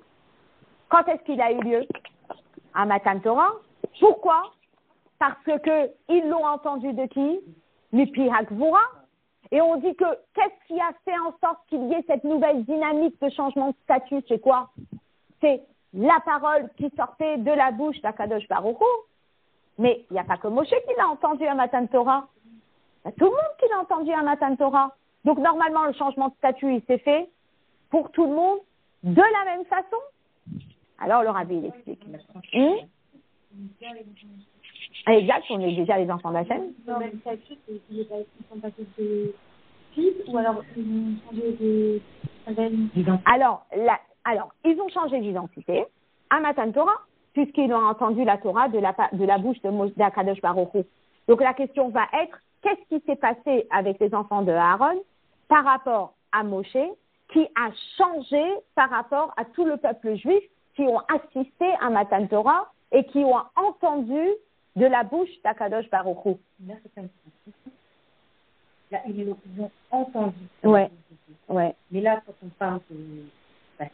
Quand est-ce qu'il a eu lieu? À Matan Torah. Pourquoi? Parce que ils l'ont entendu de qui? Mipi Hakvura. Et on dit que qu'est-ce qui a fait en sorte qu'il y ait cette nouvelle dynamique de changement de statut? C'est quoi? C'est la parole qui sortait de la bouche d'Akadosh Baruch Hu. Mais il n'y a pas que Moshe qui l'a entendu à Matan Torah. Il y a tout le monde qui l'a entendu à Matan Torah. Donc normalement, le changement de statut, il s'est fait pour tout le monde de la même façon. Alors le rabbi, il explique. Exact, on est déjà les enfants d'Hachem. Dans le même statut, ils sont passés de fils ou alors ils ont changé d'identité. Alors, ils ont changé d'identité à Matan Torah, puisqu'ils ont entendu la Torah de la bouche d'Akadosh Baruch Hu. Donc la question va être, qu'est-ce qui s'est passé avec les enfants de Aaron par rapport à Moshe, qui a changé par rapport à tout le peuple juif qui ont assisté à Matan Torah et qui ont entendu de la bouche d'Akadosh Baruch Hu. Là, c'est pas une question. Là, ils ont entendu. Ouais. Mais là, quand on parle de c'est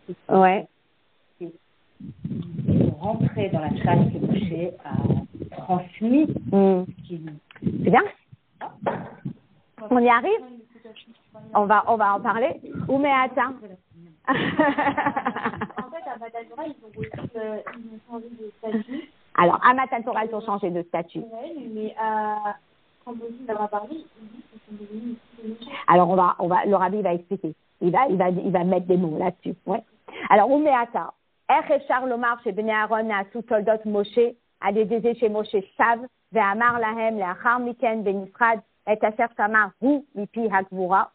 ils sont rentrés dans la classe que Moshe a transmis. C'est bien. On y arrive. On va en parler. Ou mais attends. En fait, à Matan Torah, ils ont changé de statut. Alors, à Matan Torah, ils ont changé de statut. Mais quand Moshe leur a parlé, ils disent qu'ils sont devenus Moshe. Alors, le rabbi va expliquer. Il va mettre des mots là-dessus. Ouais. Alors, Umeata, Echeshar Lomar chez Bnei Aaron Naasu Toldot Moshe, Adedeze chez Moshe Shav, Ve'amar Lahem, Le'achar Miken, Benifrad, Et Asher Tamar, Hu, Mipi Hakvura.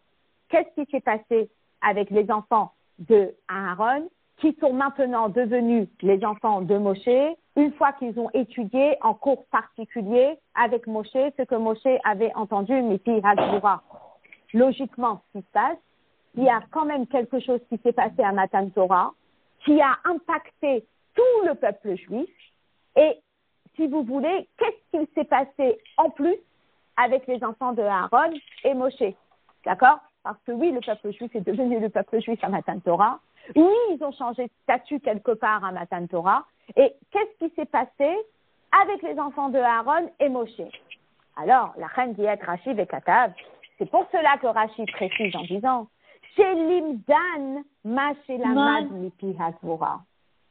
Qu'est-ce qui s'est passé avec les enfants de Aaron, qui sont maintenant devenus les enfants de Moshe, une fois qu'ils ont étudié en cours particulier avec Moshe, ce que Moshe avait entendu, Mipi Hakvura. Logiquement, ce qui se passe, il y a quand même quelque chose qui s'est passé à Matan Torah, qui a impacté tout le peuple juif. Et si vous voulez, qu'est-ce qui s'est passé en plus avec les enfants de Aaron et Moshe? D'accord? Parce que oui, le peuple juif est devenu le peuple juif à Matan Torah. Oui, ils ont changé de statut quelque part à Matan Torah. Et qu'est-ce qui s'est passé avec les enfants de Aaron et Moshe? Alors, la reine dit être Rashi et Katav. C'est pour cela que Rashi précise en disant chez Limdan, ma chez la mad mipi hakvura.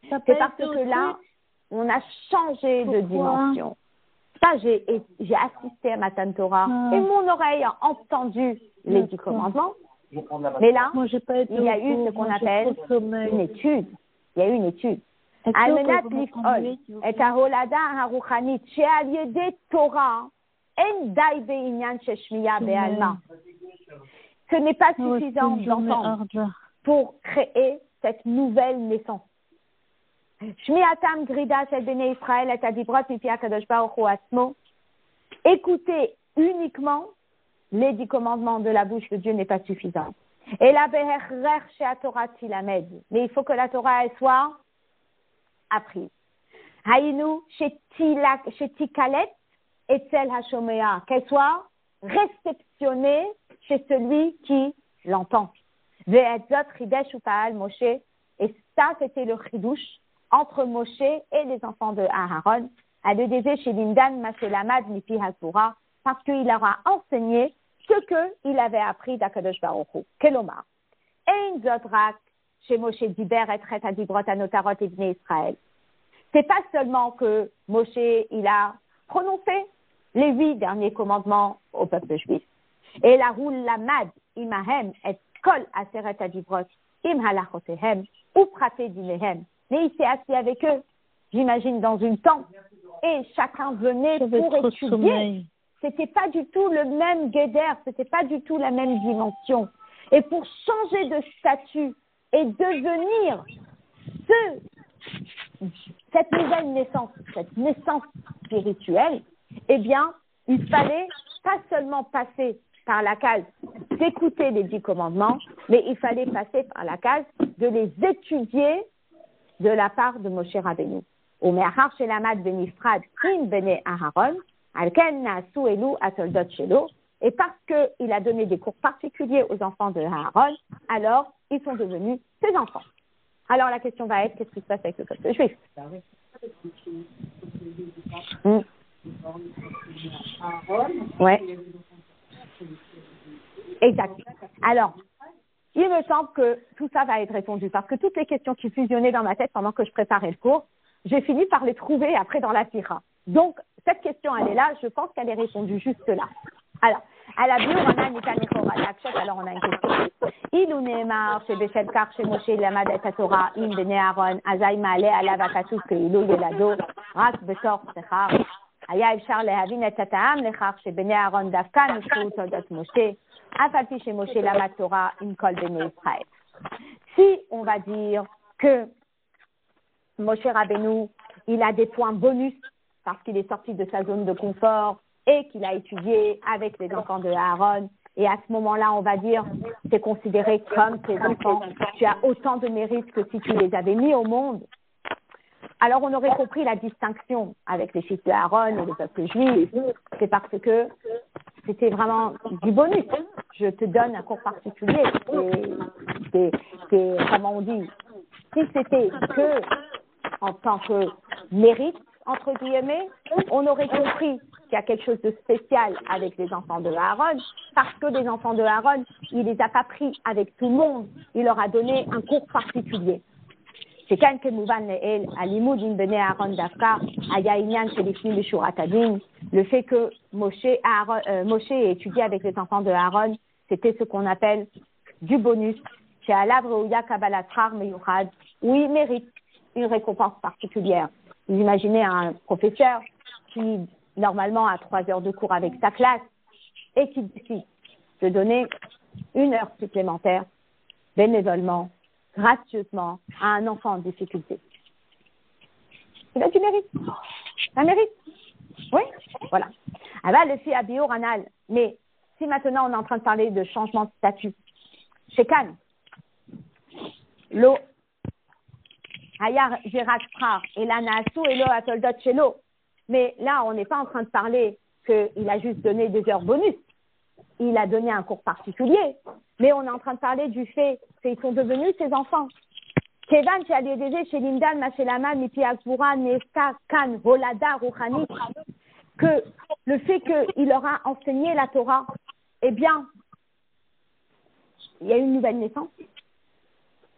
C'est parce que là, on a changé de dimension. Ça, j'ai assisté à Matan Torah et mon oreille a entendu les 10 commandements. Mais là, il y a eu ce qu'on appelle une étude. Il y a eu une étude. Almenat lif'ol et aholada haruchanit she'al yedei Torah en dai be'inyan sheshmiya be'alma. Ce n'est pas suffisant d'entendre pour créer cette nouvelle naissance. Shmiatam grida shel bnei Israël et adibrot mipi hakadosh baruch hu atzmo. Écouter uniquement les 10 commandements de la bouche de Dieu n'est pas suffisant. Et la beherrer chez Torah tilamed. Mais il faut que la Torah elle soit apprise. Haïnu chez Tikalet et Tzel Hashomea. Qu'elle soit réceptionnée chez celui qui l'entend. Ve'etzot chidesh u'paal Moshe. Et ça, c'était le chidouche entre Moshe et les enfants de Aaron. À le désir chez Lindan Mashelamad Mipi Hasura. Parce qu'il leur a enseigné ce qu'il avait appris d'Akadosh Baruch Hu. Kelomar. Ein zot rak chez Moshe diber et chet adibrot anotarot et bnei Israël. C'est pas seulement que Moshe, il a prononcé les 8 derniers commandements au peuple juif. Et la roule lamad imahem et kol aseret adibrot im halachotehem ou praté dinehem. Mais il s'est assis avec eux, j'imagine, dans une tente. Et chacun venait pour étudier. C'était pas du tout le même guédère, c'était pas du tout la même dimension. Et pour changer de statut et devenir ceux cette nouvelle naissance, cette naissance spirituelle, eh bien, il fallait pas seulement passer par la case d'écouter les 10 commandements, mais il fallait passer par la case de les étudier de la part de Moshe Rabbeinu. ומאחר שלמד בנפרד עם בני אהרון, על כן נעשו אלו התולדות שלו, et parce qu'il a donné des cours particuliers aux enfants de Aaron, alors ils sont devenus ses enfants. Alors la question va être, qu'est-ce qui se passe avec le peuple juif? Ouais. Exact. Alors, il me semble que tout ça va être répondu parce que toutes les questions qui fusionnaient dans ma tête pendant que je préparais le cours, j'ai fini par les trouver après dans la Sira. Donc, cette question, elle est là, je pense qu'elle est répondue juste là. Alors, à la bio, on a une alors on a une question. Il ou Neymar, chez Bechel Kar, chez Moshe, Lamad et Tatora, in Bene Aaron, Azaï Maale, Alav Akatou, Keilou, Yelado, Rak Betor, Sechar, Aya Efchar, Lehavin et Tataam, Lechar, chez Bene Aaron, Davka, Nishou, Toldot Moshe, Afalpi, chez Moshe, Lamad Torah, in Kol Bene Israël. Si on va dire que Moshe Rabbeinu, il a des points bonus parce qu'il est sorti de sa zone de confort et qu'il a étudié avec les enfants de Aaron. Et à ce moment-là, on va dire, c'est considéré comme tes enfants. Tu as autant de mérite que si tu les avais mis au monde. Alors, on aurait compris la distinction avec les fils de Aaron et le peuple juif. C'est parce que c'était vraiment du bonus. Je te donne un cours particulier. C'est comment on dit, si c'était que en tant que mérite, entre guillemets, on aurait compris qu'il y a quelque chose de spécial avec les enfants de Aaron, parce que les enfants de Aaron, il les a pas pris avec tout le monde, il leur a donné un cours particulier. C'est quand que Mouvan Leel, à l'imoudin bene Aaron Dafka, Aya Inyan Shelifni Bishurat Adin, le fait que Moshe ait étudié avec les enfants de Aaron, c'était ce qu'on appelle du bonus, chez Alav Reuya Kabbalatrar Meyuchad, où il mérite une récompense particulière. Vous imaginez un professeur qui, normalement, a 3 heures de cours avec sa classe et qui décide de donner 1 heure supplémentaire bénévolement, gracieusement, à un enfant en difficulté. Il a du mérite. Un mérite. Oui, voilà. Alors, le fils Abio Ranal. Mais si maintenant on est en train de parler de changement de statut, chez Cannes, l'eau, Hayar Gerat Prar, et là, Naasu, et l'eau, Atoldot, chez l'eau. Mais là, on n'est pas en train de parler qu'il a juste donné des heures bonus. Il a donné un cours particulier. Mais on est en train de parler du fait qu'ils sont devenus ses enfants. Kevan, chez Aliédégé, chez Lindan, Machelama, Mipi Akboura, Nesta, Kan, Holada, Rouhani, que le fait qu'il leur a enseigné la Torah, eh bien, il y a eu une nouvelle naissance.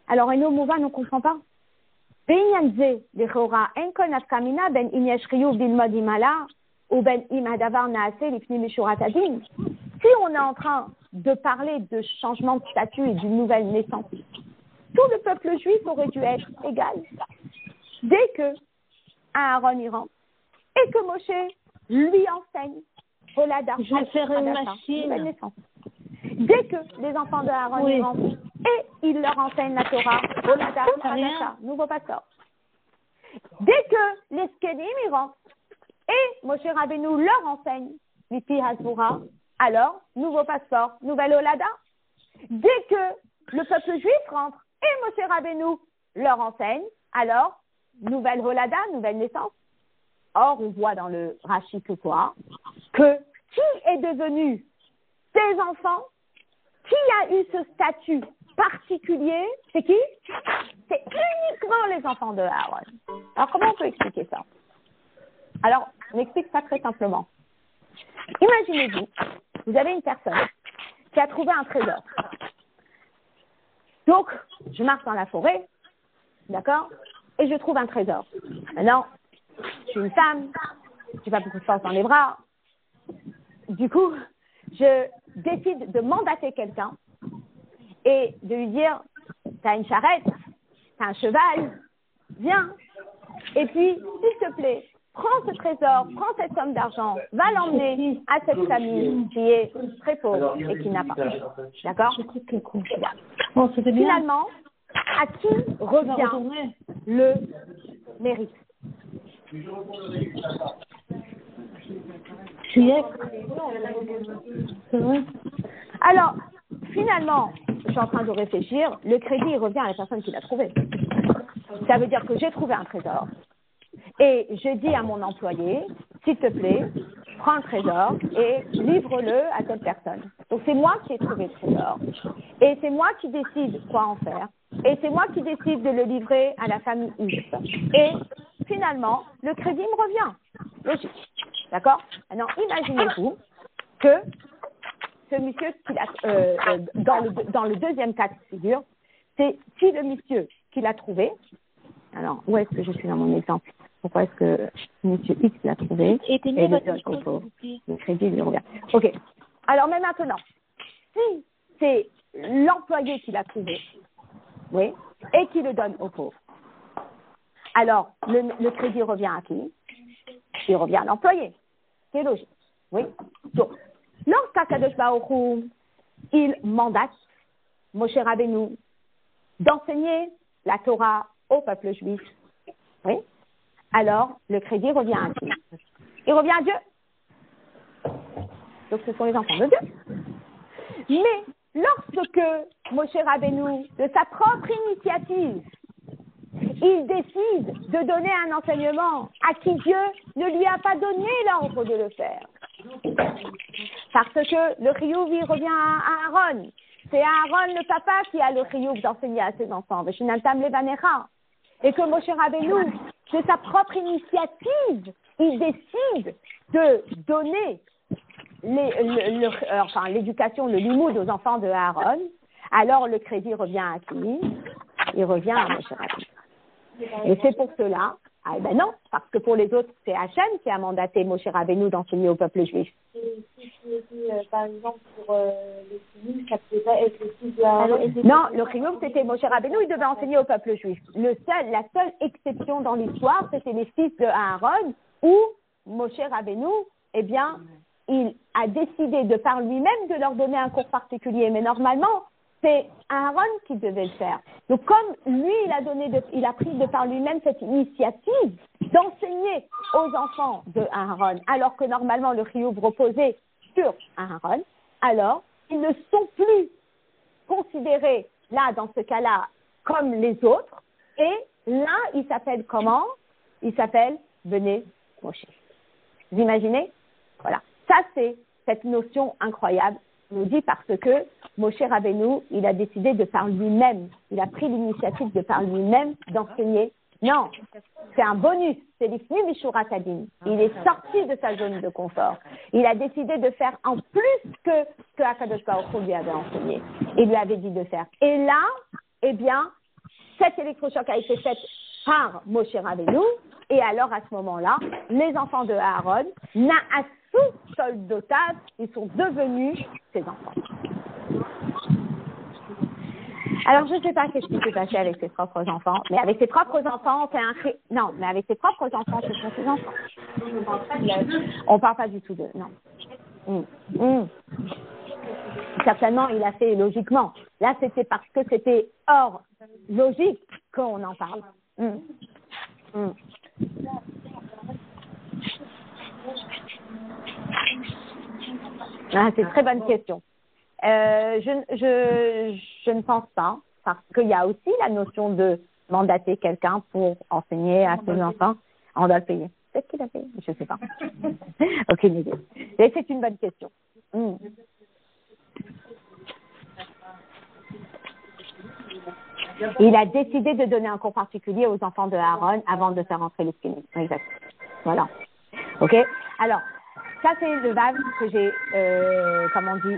Alors, Eno Mouva ne comprend pas. Si on est en train de parler de changement de statut et d'une nouvelle naissance, tout le peuple juif aurait dû être égal. Dès que Aaron y rentre et que Moshe lui enseigne, je vais faire une machine. Dès que les enfants de Aaron y rentrent et il leur enseigne la Torah, nouveau passeport. Dès que les Skenim y rentrent et Moshe Rabbeinu leur enseigne Mipi Hasbura, alors nouveau passeport, nouvelle Olada. Dès que le peuple juif rentre et Moshe Rabbeinu leur enseigne, alors nouvelle Olada, nouvelle naissance. Or, on voit dans le Rashi que quoi? Que qui est devenu ses enfants? Qui a eu ce statut particulier? C'est qui? C'est uniquement les enfants de Aaron. Alors, comment on peut expliquer ça? Alors, on explique ça très simplement. Imaginez-vous, vous avez une personne qui a trouvé un trésor. Donc, je marche dans la forêt, d'accord? Et je trouve un trésor. Maintenant, je suis une femme, je n'ai pas beaucoup de force dans les bras. Du coup, je décide de mandater quelqu'un et de lui dire, t'as une charrette, t'as un cheval, viens. Et puis, s'il te plaît, prends ce trésor, prends cette somme d'argent, va l'emmener à cette famille qui est très pauvre et qui n'a pas. D'accord? Finalement, à qui revient le mérite. Alors, finalement, je suis en train de réfléchir, le crédit il revient à la personne qui l'a trouvé. Ça veut dire que j'ai trouvé un trésor et je dis à mon employé, s'il te plaît, prends le trésor et livre-le à telle personne. Donc c'est moi qui ai trouvé le trésor et c'est moi qui décide quoi en faire et c'est moi qui décide de le livrer à la famille X. Et finalement, le crédit me revient. Logique. D'accord? Maintenant, imaginez-vous que ce monsieur, dans le deuxième cas de figure, c'est si le monsieur qui l'a trouvé, alors où est-ce que je suis dans mon exemple? Pourquoi est-ce que monsieur X l'a trouvé et le donne au pauvre? Le crédit lui revient. Ok. Alors, mais maintenant, si c'est l'employé qui l'a trouvé, oui, et qui le donne au pauvre, alors le crédit revient à qui? Il revient à l'employé. C'est logique. Oui. Donc, lorsqu'Akadosh Baruch Hu, il mandate Moshe Rabbeinu d'enseigner la Torah au peuple juif, oui, alors le crédit revient à qui? Il revient à Dieu. Donc ce sont les enfants de Dieu. Mais lorsque Moshe Rabbeinu, de sa propre initiative, il décide de donner un enseignement à qui Dieu ne lui a pas donné l'ordre de le faire. Parce que le chiyuv, il revient à Aaron. C'est Aaron, le papa, qui a le chiyuv d'enseigner à ses enfants. Et que Moshe Rabbeinu, de sa propre initiative, il décide de donner l'éducation, le limoud aux enfants de Aaron. Alors le crédit revient à qui? Il revient à Moshe Rabbeinu. Et c'est pour cela, non, parce que pour les autres, c'est Hachem qui a mandaté Moshe Rabbeinu d'enseigner au peuple juif. Et si c'était, par exemple, pour les chiyuv, ça ne pouvait pas être le fils de Aaron? Non, le chiyuv, c'était Moshe Rabbeinu, il devait enseigner au peuple juif. La seule exception dans l'histoire, c'était les fils de Aaron, où Moshe Rabbeinu, eh bien, il a décidé de par lui-même de leur donner un cours particulier. Mais normalement, c'est Aaron qui devait le faire. Donc, comme lui, il a pris de par lui-même cette initiative d'enseigner aux enfants de Aaron, alors que normalement le chiyuv reposait sur Aaron, alors ils ne sont plus considérés là, dans ce cas-là, comme les autres. Et là, il s'appelle comment? Il s'appelle Bnei Moshe. Vous imaginez? Voilà. Ça, c'est cette notion incroyable. On nous dit parce que Moshe Rabbeinu, il a décidé de par lui-même, il a pris l'initiative de par lui-même d'enseigner. Non, c'est un bonus, c'est l'ifni mishurat hadin. Il est sorti de sa zone de confort. Il a décidé de faire en plus que ce que Akadosh Baruch Hu lui avait enseigné. Il lui avait dit de faire. Et là, eh bien, cet électrochoc a été fait par Moshe Rabbeinu. Et alors, à ce moment-là, les enfants de Aaron, Na'asu Soldotav, ils sont devenus ses enfants. Alors, je ne sais pas ce qui s'est passé avec ses propres enfants, mais avec ses propres enfants, c'est un... Non, mais avec ses propres enfants, ce sont ses enfants. On ne parle pas du tout de... Non. Certainement, il a fait logiquement. Là, c'était parce que c'était hors logique qu'on en parle. Ah, c'est une très bonne question. Je ne pense pas, parce qu'il y a aussi la notion de mandater quelqu'un pour enseigner à ses enfants. On doit le payer. Peut-être qu'il a payé, je ne sais pas. Aucune idée. Et c'est une bonne question. Il a décidé de donner un cours particulier aux enfants de Aaron avant de faire entrer les skinny. Exact. Voilà. OK? Alors, ça, c'est le vav que j'ai, comme on dit,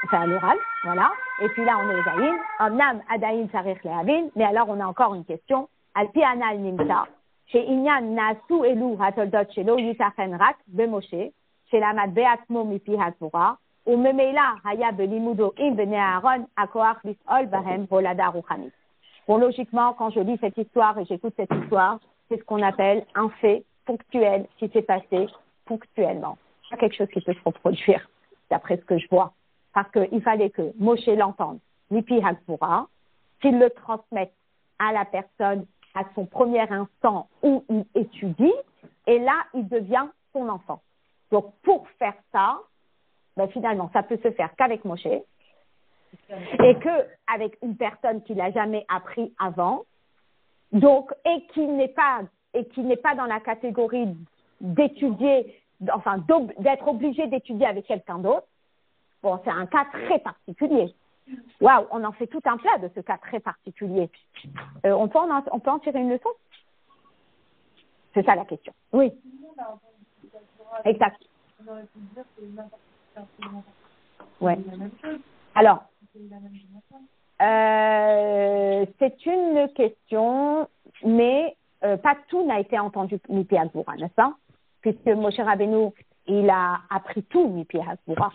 fait à l'oral. Voilà. Et puis là, on est les aïn. Omnam adaïn sarich lehavin. Mais alors, on a encore une question. Al-pi anal nimsa. Chez Inyan nasu elu hatoldot shelo yitachen rak bemoshe. Chez la mat beatmo mipi hatvura. Ou memela haya belimudo im bene Aaron akoach lisol bahem volada ruchanit. Bon, logiquement, quand je lis cette histoire et j'écoute cette histoire, c'est ce qu'on appelle un fait ponctuel qui s'est passé ponctuellement. Pas quelque chose qui peut se reproduire, d'après ce que je vois. Parce qu'il fallait que Moshe l'entende, Mipi Hakpura, qu'il le transmette à la personne à son premier instant où il étudie, et là, il devient son enfant. Donc, pour faire ça, ben, finalement, ça peut se faire qu'avec Moshe, et qu'avec une personne qui l'a jamais appris avant, donc, et qui n'est pas dans la catégorie d'étudier, enfin, d'être obligé d'étudier avec quelqu'un d'autre. Bon, c'est un cas très particulier. Waouh, on en fait tout un plat de ce cas très particulier. On peut en tirer une leçon? C'est ça la question. Oui. Exact. Ouais. Alors, c'est une question, mais pas tout n'a été entendu Mipi Hagvura, n'est-ce pas? Puisque Moshe Rabbeinu, il a appris tout Mipi Hagvura.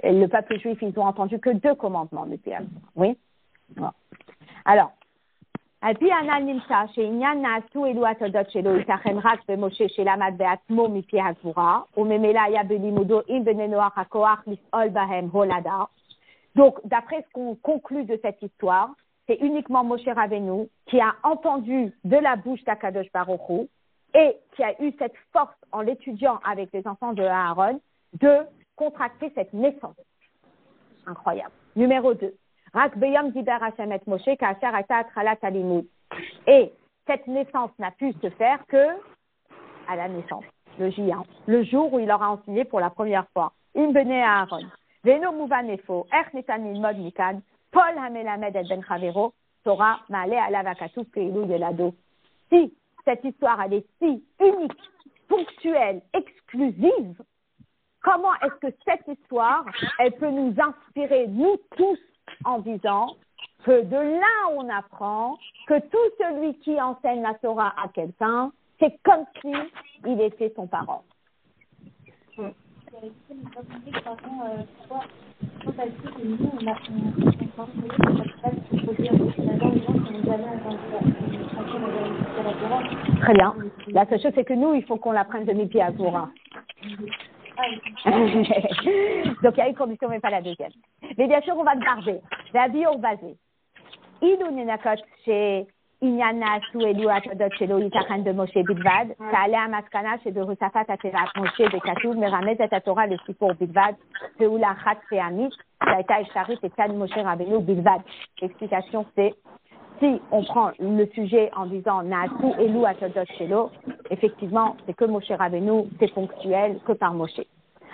Le peuple juif, ils ont entendu que 2 commandements Mipi Hagvura. Oui? Bon. Alors, על פי הנ"ל נמצא שעניין נעשו אלו התודות שלו ייתכן רק במשה שלמד בעצמו מפי הגבורה, וממילא היה בלימודו עם בני נוח הכוח לפעול בהם הולדה. Donc, d'après ce qu'on conclut de cette histoire, c'est uniquement Moshe Rabbeinu qui a entendu de la bouche d'Akadosh Baruch Hu et qui a eu cette force en l'étudiant avec les enfants de Aaron de contracter cette naissance. Incroyable. Numéro 2. Et cette naissance n'a pu se faire que à la naissance, le J1, le jour où il aura enseigné pour la première fois. Im bene Aaron. Veno mouvan efo, ech nitan lilmod mikan, Paul hamelamed et ben chavero, Torah ma'ale alav hakatuv keilu yelado. Si cette histoire elle est si unique, ponctuelle, exclusive, comment est-ce que cette histoire, elle peut nous inspirer, nous tous, en disant que de là on apprend que tout celui qui enseigne la Torah à quelqu'un, c'est comme si il était son parent. Très bien. La seule chose, c'est que nous, il faut qu'on l'apprenne de Mipi Hagvura. Donc, il y a une condition, mais pas la deuxième. Mais bien sûr, on va le garder. La bio basée. Ilu nenakot chez Inyana sou elu atodot shelo yitachan de Moshe bilvad, ka'ale hamaskana shebehusafat atzerat Moshe bekatuv meramez et haTorah le sipur bilvad, peula achat pe'amit, שהייתה אפשרית אצל Moshe Rabbeinu bilvad. L'explication, c'est si on prend le sujet en disant Na'asu elu atodot shelo, effectivement, c'est que Moshe Rabbeinu, c'est ponctuel que par Moshe.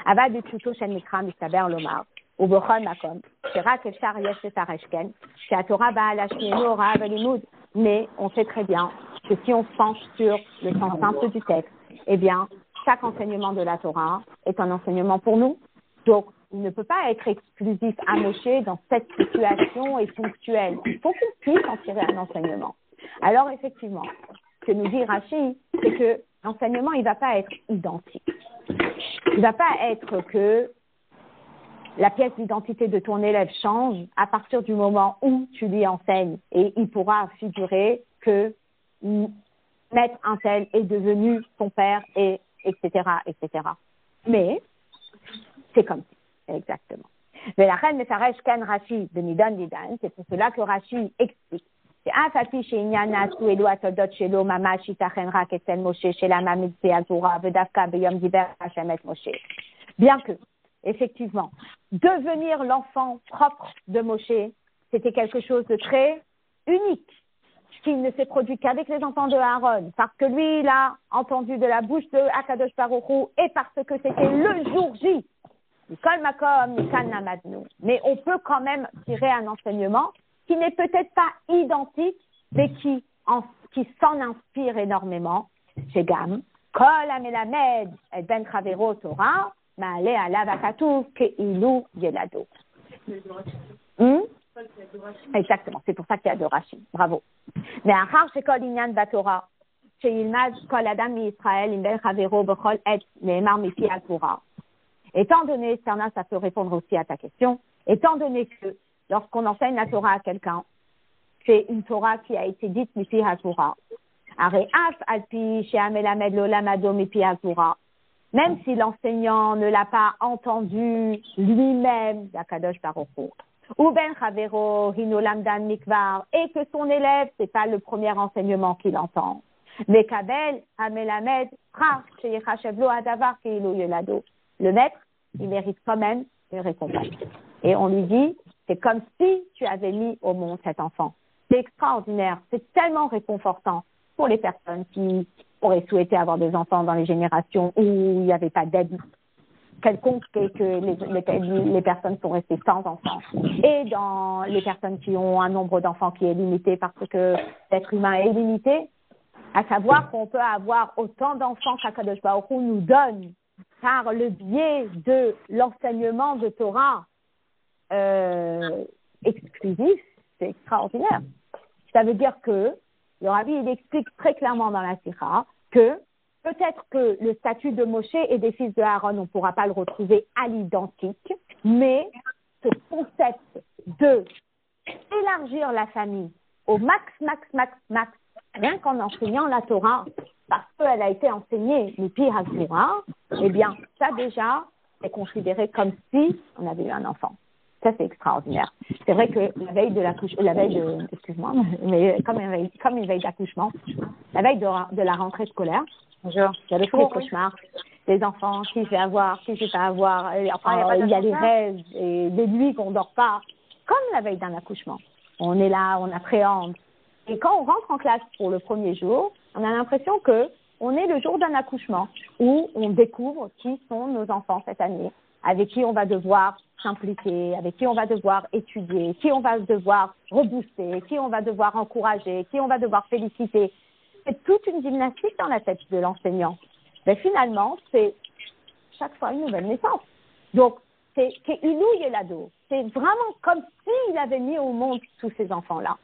Avad utchuto shel mikra mistaber lomar. ובכל מקום, שרק אפשר יש לפרש כן, שהתורה באה להשמיענו הוראה ולימוד, mais on sait très bien que si on se penche sur le sens simple du texte, eh bien, chaque enseignement de la Torah est un enseignement pour nous. Donc, il ne peut pas être exclusif à Moshe dans cette situation et ponctuelle. Il faut qu'on puisse en tirer un enseignement. Alors, effectivement, ce que nous dit Rashi, c'est que l'enseignement, il ne va pas être identique. Il ne va pas être que la pièce d'identité de ton élève change à partir du moment où tu lui enseignes et il pourra figurer que maître un tel est devenu son père et etc. Mais c'est comme ça, exactement. Mais la reine Mefaresh Kan Rashi de Nidan Nidan, c'est pour cela que Rashi explique. C'est chez Inyana sou elu atodot shelo mamash yitachen rak etzel Moshe shela mamid pe'azura vedavka beyom diber Hashem et Moshe. Bien que effectivement, devenir l'enfant propre de Moshe, c'était quelque chose de très unique, qui ne s'est produit qu'avec les enfants de Aaron, parce que lui, il a entendu de la bouche de Akadosh Baruch Hu, et parce que c'était le jour J. Mais on peut quand même tirer un enseignement qui n'est peut-être pas identique, mais qui s'en inspire énormément. Chez Gam, Kol HaMelamed et Ben Chavero Torah, Ma'ale alav hakatuv keilu yelado. Exactement, c'est pour ça qu'il y a 2 Rashi. Bravo. Mais achar shekol inyan batorah, sheilmad kol adam miYisrael im ben chavero bechol et ne'emar mipi Hagvura. Étant donné, Serna, ça peut répondre aussi à ta question, étant donné que lorsqu'on enseigne la Torah à quelqu'un, c'est une Torah qui a été dite mipi Hagvura. Are af alpi she'amelamed lo lamado mipi Hagvura. Même si l'enseignant ne l'a pas entendu lui-même, d'Akadosh Baruch Hu, ou ben chavero hinolamdan mikvar, et que son élève, c'est pas le premier enseignement qu'il entend. Mais kabel amelamed ra sheyechashevlo adavar keilu yelado. Le maître, il mérite quand même une récompense. Et on lui dit, c'est comme si tu avais mis au monde cet enfant. C'est extraordinaire, c'est tellement réconfortant pour les personnes qui auraient souhaité avoir des enfants dans les générations où il n'y avait pas d'aide quelconque et que les personnes sont restées sans enfants. Et dans les personnes qui ont un nombre d'enfants qui est limité parce que l'être humain est limité, à savoir qu'on peut avoir autant d'enfants qu'Akadosh Baruch Hu nous donne par le biais de l'enseignement de Torah exclusif, c'est extraordinaire. Ça veut dire que le Rabbi il explique très clairement dans la Sikha que peut-être que le statut de Moshe et des fils de Aaron, on ne pourra pas le retrouver à l'identique, mais ce concept de élargir la famille au max, rien qu'en enseignant la Torah, parce qu'elle a été enseignée le pire à Torah, eh bien, ça déjà est considéré comme si on avait eu un enfant. Ça, c'est extraordinaire. C'est vrai que excuse-moi, mais comme une veille d'accouchement, la veille de la rentrée scolaire, il y a le fou cauchemar, les enfants, qui je vais avoir, qui je vais pas avoir, enfin, il y a les rêves et des nuits qu'on dort pas, comme la veille d'un accouchement. On est là, on appréhende. Et quand on rentre en classe pour le premier jour, on a l'impression que on est le jour d'un accouchement où on découvre qui sont nos enfants cette année, avec qui on va devoir s'impliquer, avec qui on va devoir étudier, qui on va devoir rebooster, qui on va devoir encourager, qui on va devoir féliciter. C'est toute une gymnastique dans la tête de l'enseignant. Mais finalement, c'est chaque fois une nouvelle naissance. Donc, c'est Ilou Yelado. C'est vraiment comme s'il avait mis au monde tous ces enfants-là.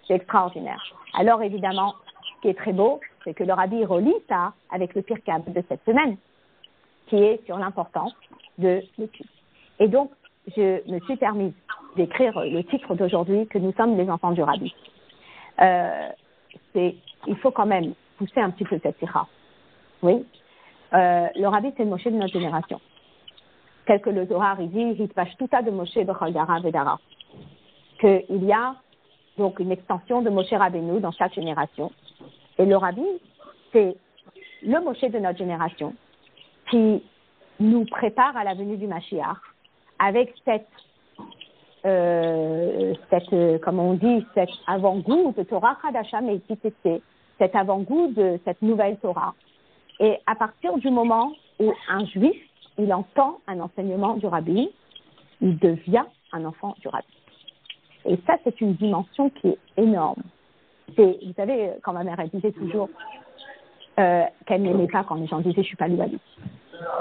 C'est extraordinaire. Alors, évidemment, ce qui est très beau, c'est que le Rabbi relie ça avec le Pirkab de cette semaine, qui est sur l'importance de l'étude. Et donc, je me suis permise d'écrire le titre d'aujourd'hui, que nous sommes les enfants du Rabbi. Il faut quand même pousser un petit peu cette sikha. Oui. Le Rabbi, c'est le Moshe de notre génération. Tel que le Zohar, il dit, Hitpashtuta de Moshe b'chol dara vedara. Qu'il y a donc une extension de Moshe Rabbeinu dans chaque génération. Et le Rabbi, c'est le Moshe de notre génération qui nous prépare à la venue du Mashiach avec comme on dit, cet avant-goût de Torah Chadasha Meititete, cet avant-goût de cette nouvelle Torah. Et à partir du moment où un juif, il entend un enseignement du Rabbi, il devient un enfant du Rabbi. Et ça, c'est une dimension qui est énorme. Vous savez, quand ma mère, elle disait toujours qu'elle n'aimait pas quand les gens disaient « je suis pas louabite ».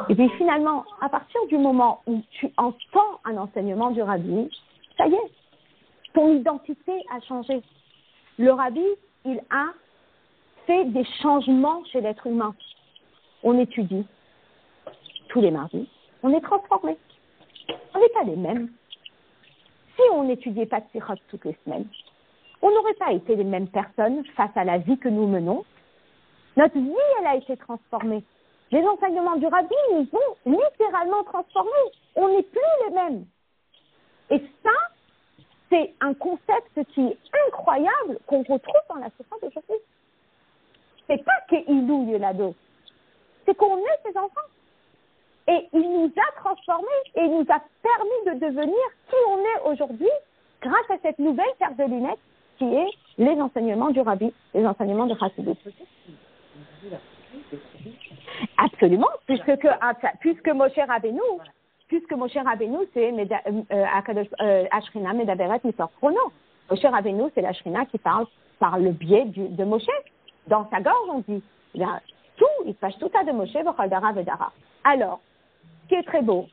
Et puis finalement, à partir du moment où tu entends un enseignement du Rabbi, ça y est, ton identité a changé. Le Rabbi, il a fait des changements chez l'être humain. On étudie tous les mardis, on est transformé. On n'est pas les mêmes. Si on n'étudiait pas de Sirot toutes les semaines, on n'aurait pas été les mêmes personnes face à la vie que nous menons. Notre vie, elle a été transformée. Les enseignements du Rabbi nous ont littéralement transformés. On n'est plus les mêmes. Et ça, c'est un concept qui est incroyable qu'on retrouve dans la Sikha d'aujourd'hui. C'est pas qu'il y lado, c'est qu'on est ses enfants. Et il nous a transformés et il nous a permis de devenir qui on est aujourd'hui grâce à cette nouvelle paire de lunettes qui est les enseignements du Rabbi, les enseignements de Chassidut. Absolument, puisque Moshe Rabbeinu, c'est Ashrina Medaberet Misor Chrono. Moshe Rabbeinu, c'est la Shrina qui parle par le biais de Moshe. Dans sa gorge, on dit, il passe tout ça de Moshe, Bechaldara Vedara. Alors, ce qui est très beau,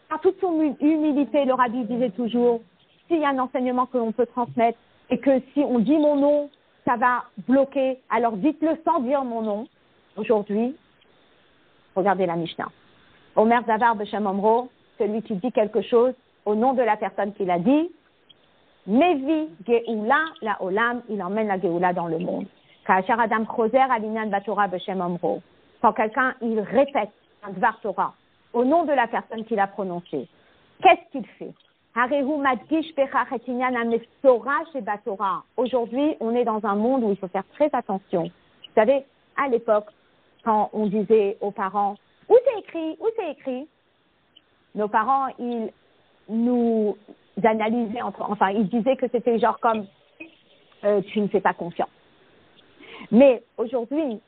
par toute son humilité, le Rabbi disait toujours, s'il y a un enseignement que l'on peut transmettre et que si on dit mon nom, ça va bloquer, alors dites-le sans dire mon nom. Aujourd'hui, regardez la Mishnah. Omer Davar Beshem Omro, celui qui dit quelque chose au nom de la personne qui l'a dit, Mevi Geoula la Olam, il emmène la Geoula dans le monde. Ka'achar Adam Choser Alinan Batora Beshem Omro. Quand quelqu'un, il répète un Dvar Torah au nom de la personne qui l'a prononcé, qu'est-ce qu'il fait? Aujourd'hui, on est dans un monde où il faut faire très attention. Vous savez, à l'époque, quand on disait aux parents, où c'est écrit, où c'est écrit, nos parents, ils nous analysaient, enfin, ils disaient que c'était genre comme, tu ne fais pas confiance. Mais aujourd'hui,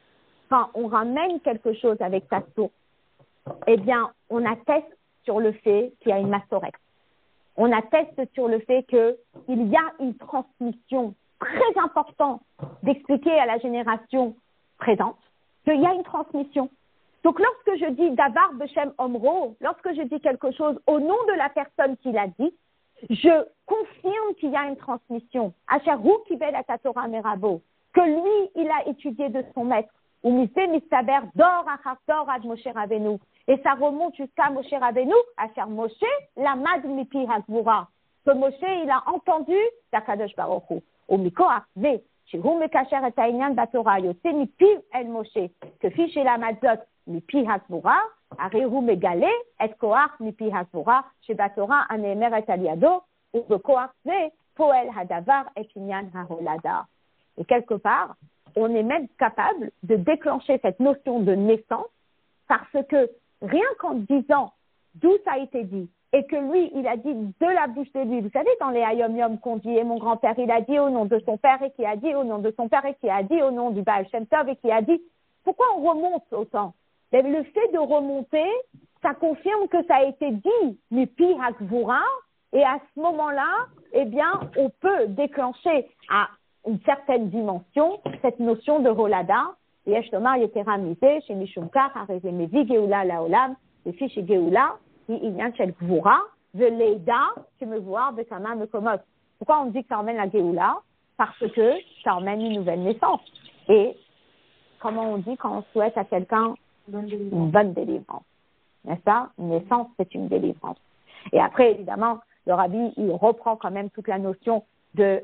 quand on ramène quelque chose avec sa source, eh bien, on atteste sur le fait qu'il y a une massorette. On atteste sur le fait qu'il y a une transmission très importante d'expliquer à la génération présente qu'il y a une transmission. Donc, lorsque je dis Davar Beshem Omro, lorsque je dis quelque chose au nom de la personne qui l'a dit, je confirme qu'il y a une transmission. Asherou Kibel Atatora Merabo, que lui, il a étudié de son maître. Ou Misé Mistaber Dor Achar Ad Moshe Rabbeinu. Et ça remonte jusqu'à Moshe Rabbeinu, Asher Moshe, la Mad Mipi Hazvura. Que Moshe, il a entendu d'Akadosh Baruch Hu. Ou Mikoach Ve, Shehu Mekacher et Aïnyan Batora, Yote Mipi El Moshe. Que fiche la Madzot Mipi Hazvura, Arihu Megale, et Koach Mipi Hazvura, chez Batora Anemer et Aliado, ou Bekoach Ve, Poel Hadavar et Inyan Haholada. Et quelque part, on est même capable de déclencher cette notion de naissance parce que rien qu'en disant d'où ça a été dit et que lui, il a dit de la bouche de lui, vous savez, dans les Hayom Yom qu'on dit, et mon grand-père, il a dit au nom de son père et qui a dit au nom de son père et qui a dit au nom du Baal Shem Tov et qui a dit, pourquoi on remonte autant? Le fait de remonter, ça confirme que ça a été dit, Mipi Hakvura, et à ce moment-là, eh bien, on peut déclencher à une certaine dimension, cette notion de Rolada, et Eshtomar Yetera Mizeh, chez Mishumkar, Arezemevi, Geoula, Laolam, les fiches Geoula, il y a Shel Gvura, Veleida, tu me vois, Bekama, Mekomot. Pourquoi on dit que ça emmène la Geoula? Parce que ça emmène une nouvelle naissance. Et comment on dit quand on souhaite à quelqu'un une bonne délivrance? N'est-ce pas? Une naissance, c'est une délivrance. Et après, évidemment, le Rabbi, il reprend quand même toute la notion de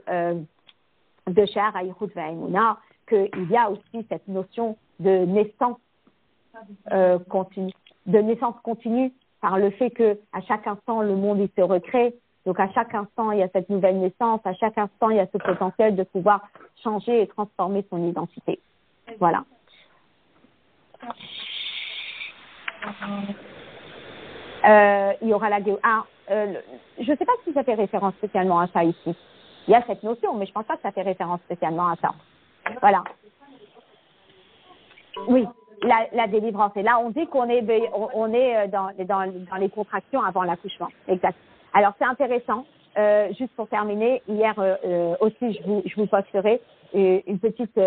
Sha'ar HaYichud VeHaEmunah, qu'il y a aussi cette notion de naissance continue, par le fait que à chaque instant le monde il se recrée. Donc à chaque instant il y a cette nouvelle naissance, à chaque instant il y a ce potentiel de pouvoir changer et transformer son identité. Voilà. Il y aura la je ne sais pas si ça fait référence spécialement à ça ici. Il y a cette notion, mais je ne pense pas que ça fait référence spécialement à ça. Voilà. Oui, la délivrance. Et là, on dit qu'on est dans les contractions avant l'accouchement. Exact. Alors, c'est intéressant. Juste pour terminer, hier aussi, je vous posterai une petite...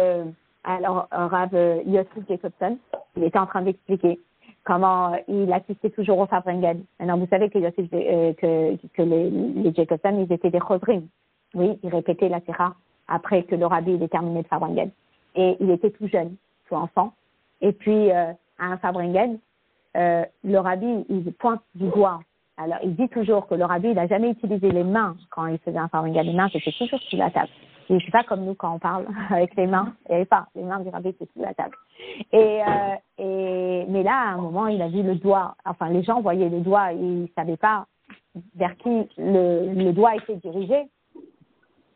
Rav Yossi Jacobson, il était en train d'expliquer comment il assistait toujours au Farbrengen. Maintenant, vous savez que les Jacobson, ils étaient des chosrim. Oui, il répétait la Sira après que le Rabbi ait terminé de Farbrengen. Et il était tout jeune, tout enfant. Et puis, à un Farbrengen, le Rabbi, il pointe du doigt. Alors, il dit toujours que le Rabbi, il n'a jamais utilisé les mains quand il faisait un Farbrengen. Les mains, c'était toujours sous la table. Et c'est pas comme nous quand on parle avec les mains. Il n'y avait pas. Les mains du Rabbi, c'était sous la table. Mais là, à un moment, il a vu le doigt. Enfin, les gens voyaient le doigt et ils ne savaient pas vers qui le doigt était dirigé.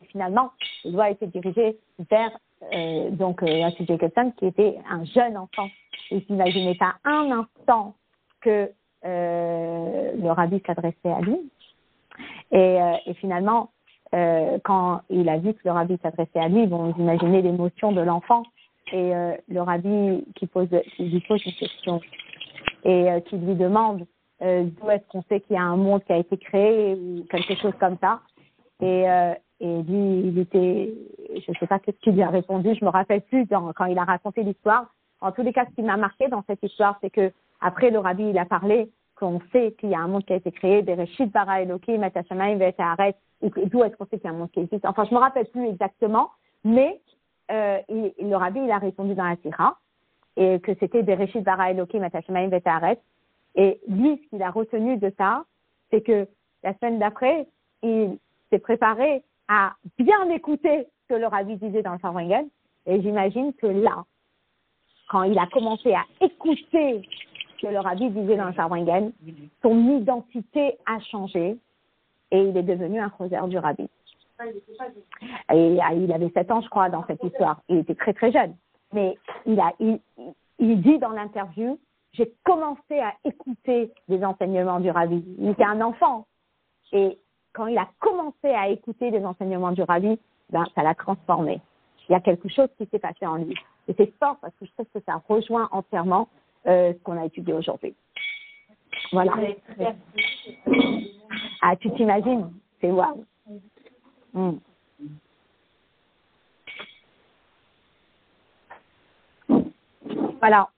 Finalement, le doigt était dirigé vers Yossi Jacobson, qui était un jeune enfant. Il n'imaginait pas un instant que le Rabbi s'adressait à lui. Et finalement, quand il a vu que le Rabbi s'adressait à lui, bon, vous imaginez l'émotion de l'enfant. Et le Rabbi qui lui pose une question et qui lui demande d'où est-ce qu'on sait qu'il y a un monde qui a été créé ou quelque chose comme ça. Et lui, il était, je ne sais pas ce qu'il lui a répondu, je me rappelle plus quand il a raconté l'histoire. En tous les cas, ce qui m'a marqué dans cette histoire, c'est que après le Rabbi, il a parlé qu'on sait qu'il y a un monde qui a été créé, Bereshit bara Elokim et Hashamayim ve'et haaretz, d'où est-ce qu'on sait qu'il y a un monde qui existe. Enfin, je me rappelle plus exactement, mais le Rabbi, il a répondu dans la Sira, et que c'était Bereshit bara Elokim et Hashamayim ve'et haaretz. Et lui, ce qu'il a retenu de ça, c'est que la semaine d'après, il s'est préparé à bien écouter ce que le Rabbi disait dans le Farbrengen. Et j'imagine que là, quand il a commencé à écouter ce que le Rabbi disait dans le Farbrengen, son identité a changé. et il est devenu un chosser du rabbi. Et il avait 7 ans, je crois, dans cette histoire. Il était très, très jeune. Mais il dit dans l'interview, j'ai commencé à écouter les enseignements du rabbi. Il était un enfant. Et quand il a commencé à écouter les enseignements du rabbi, ben, ça l'a transformé. Il y a quelque chose qui s'est passé en lui. Et c'est fort parce que je sais que ça rejoint entièrement ce qu'on a étudié aujourd'hui. Voilà. Ah, tu t'imagines? C'est waouh. Voilà.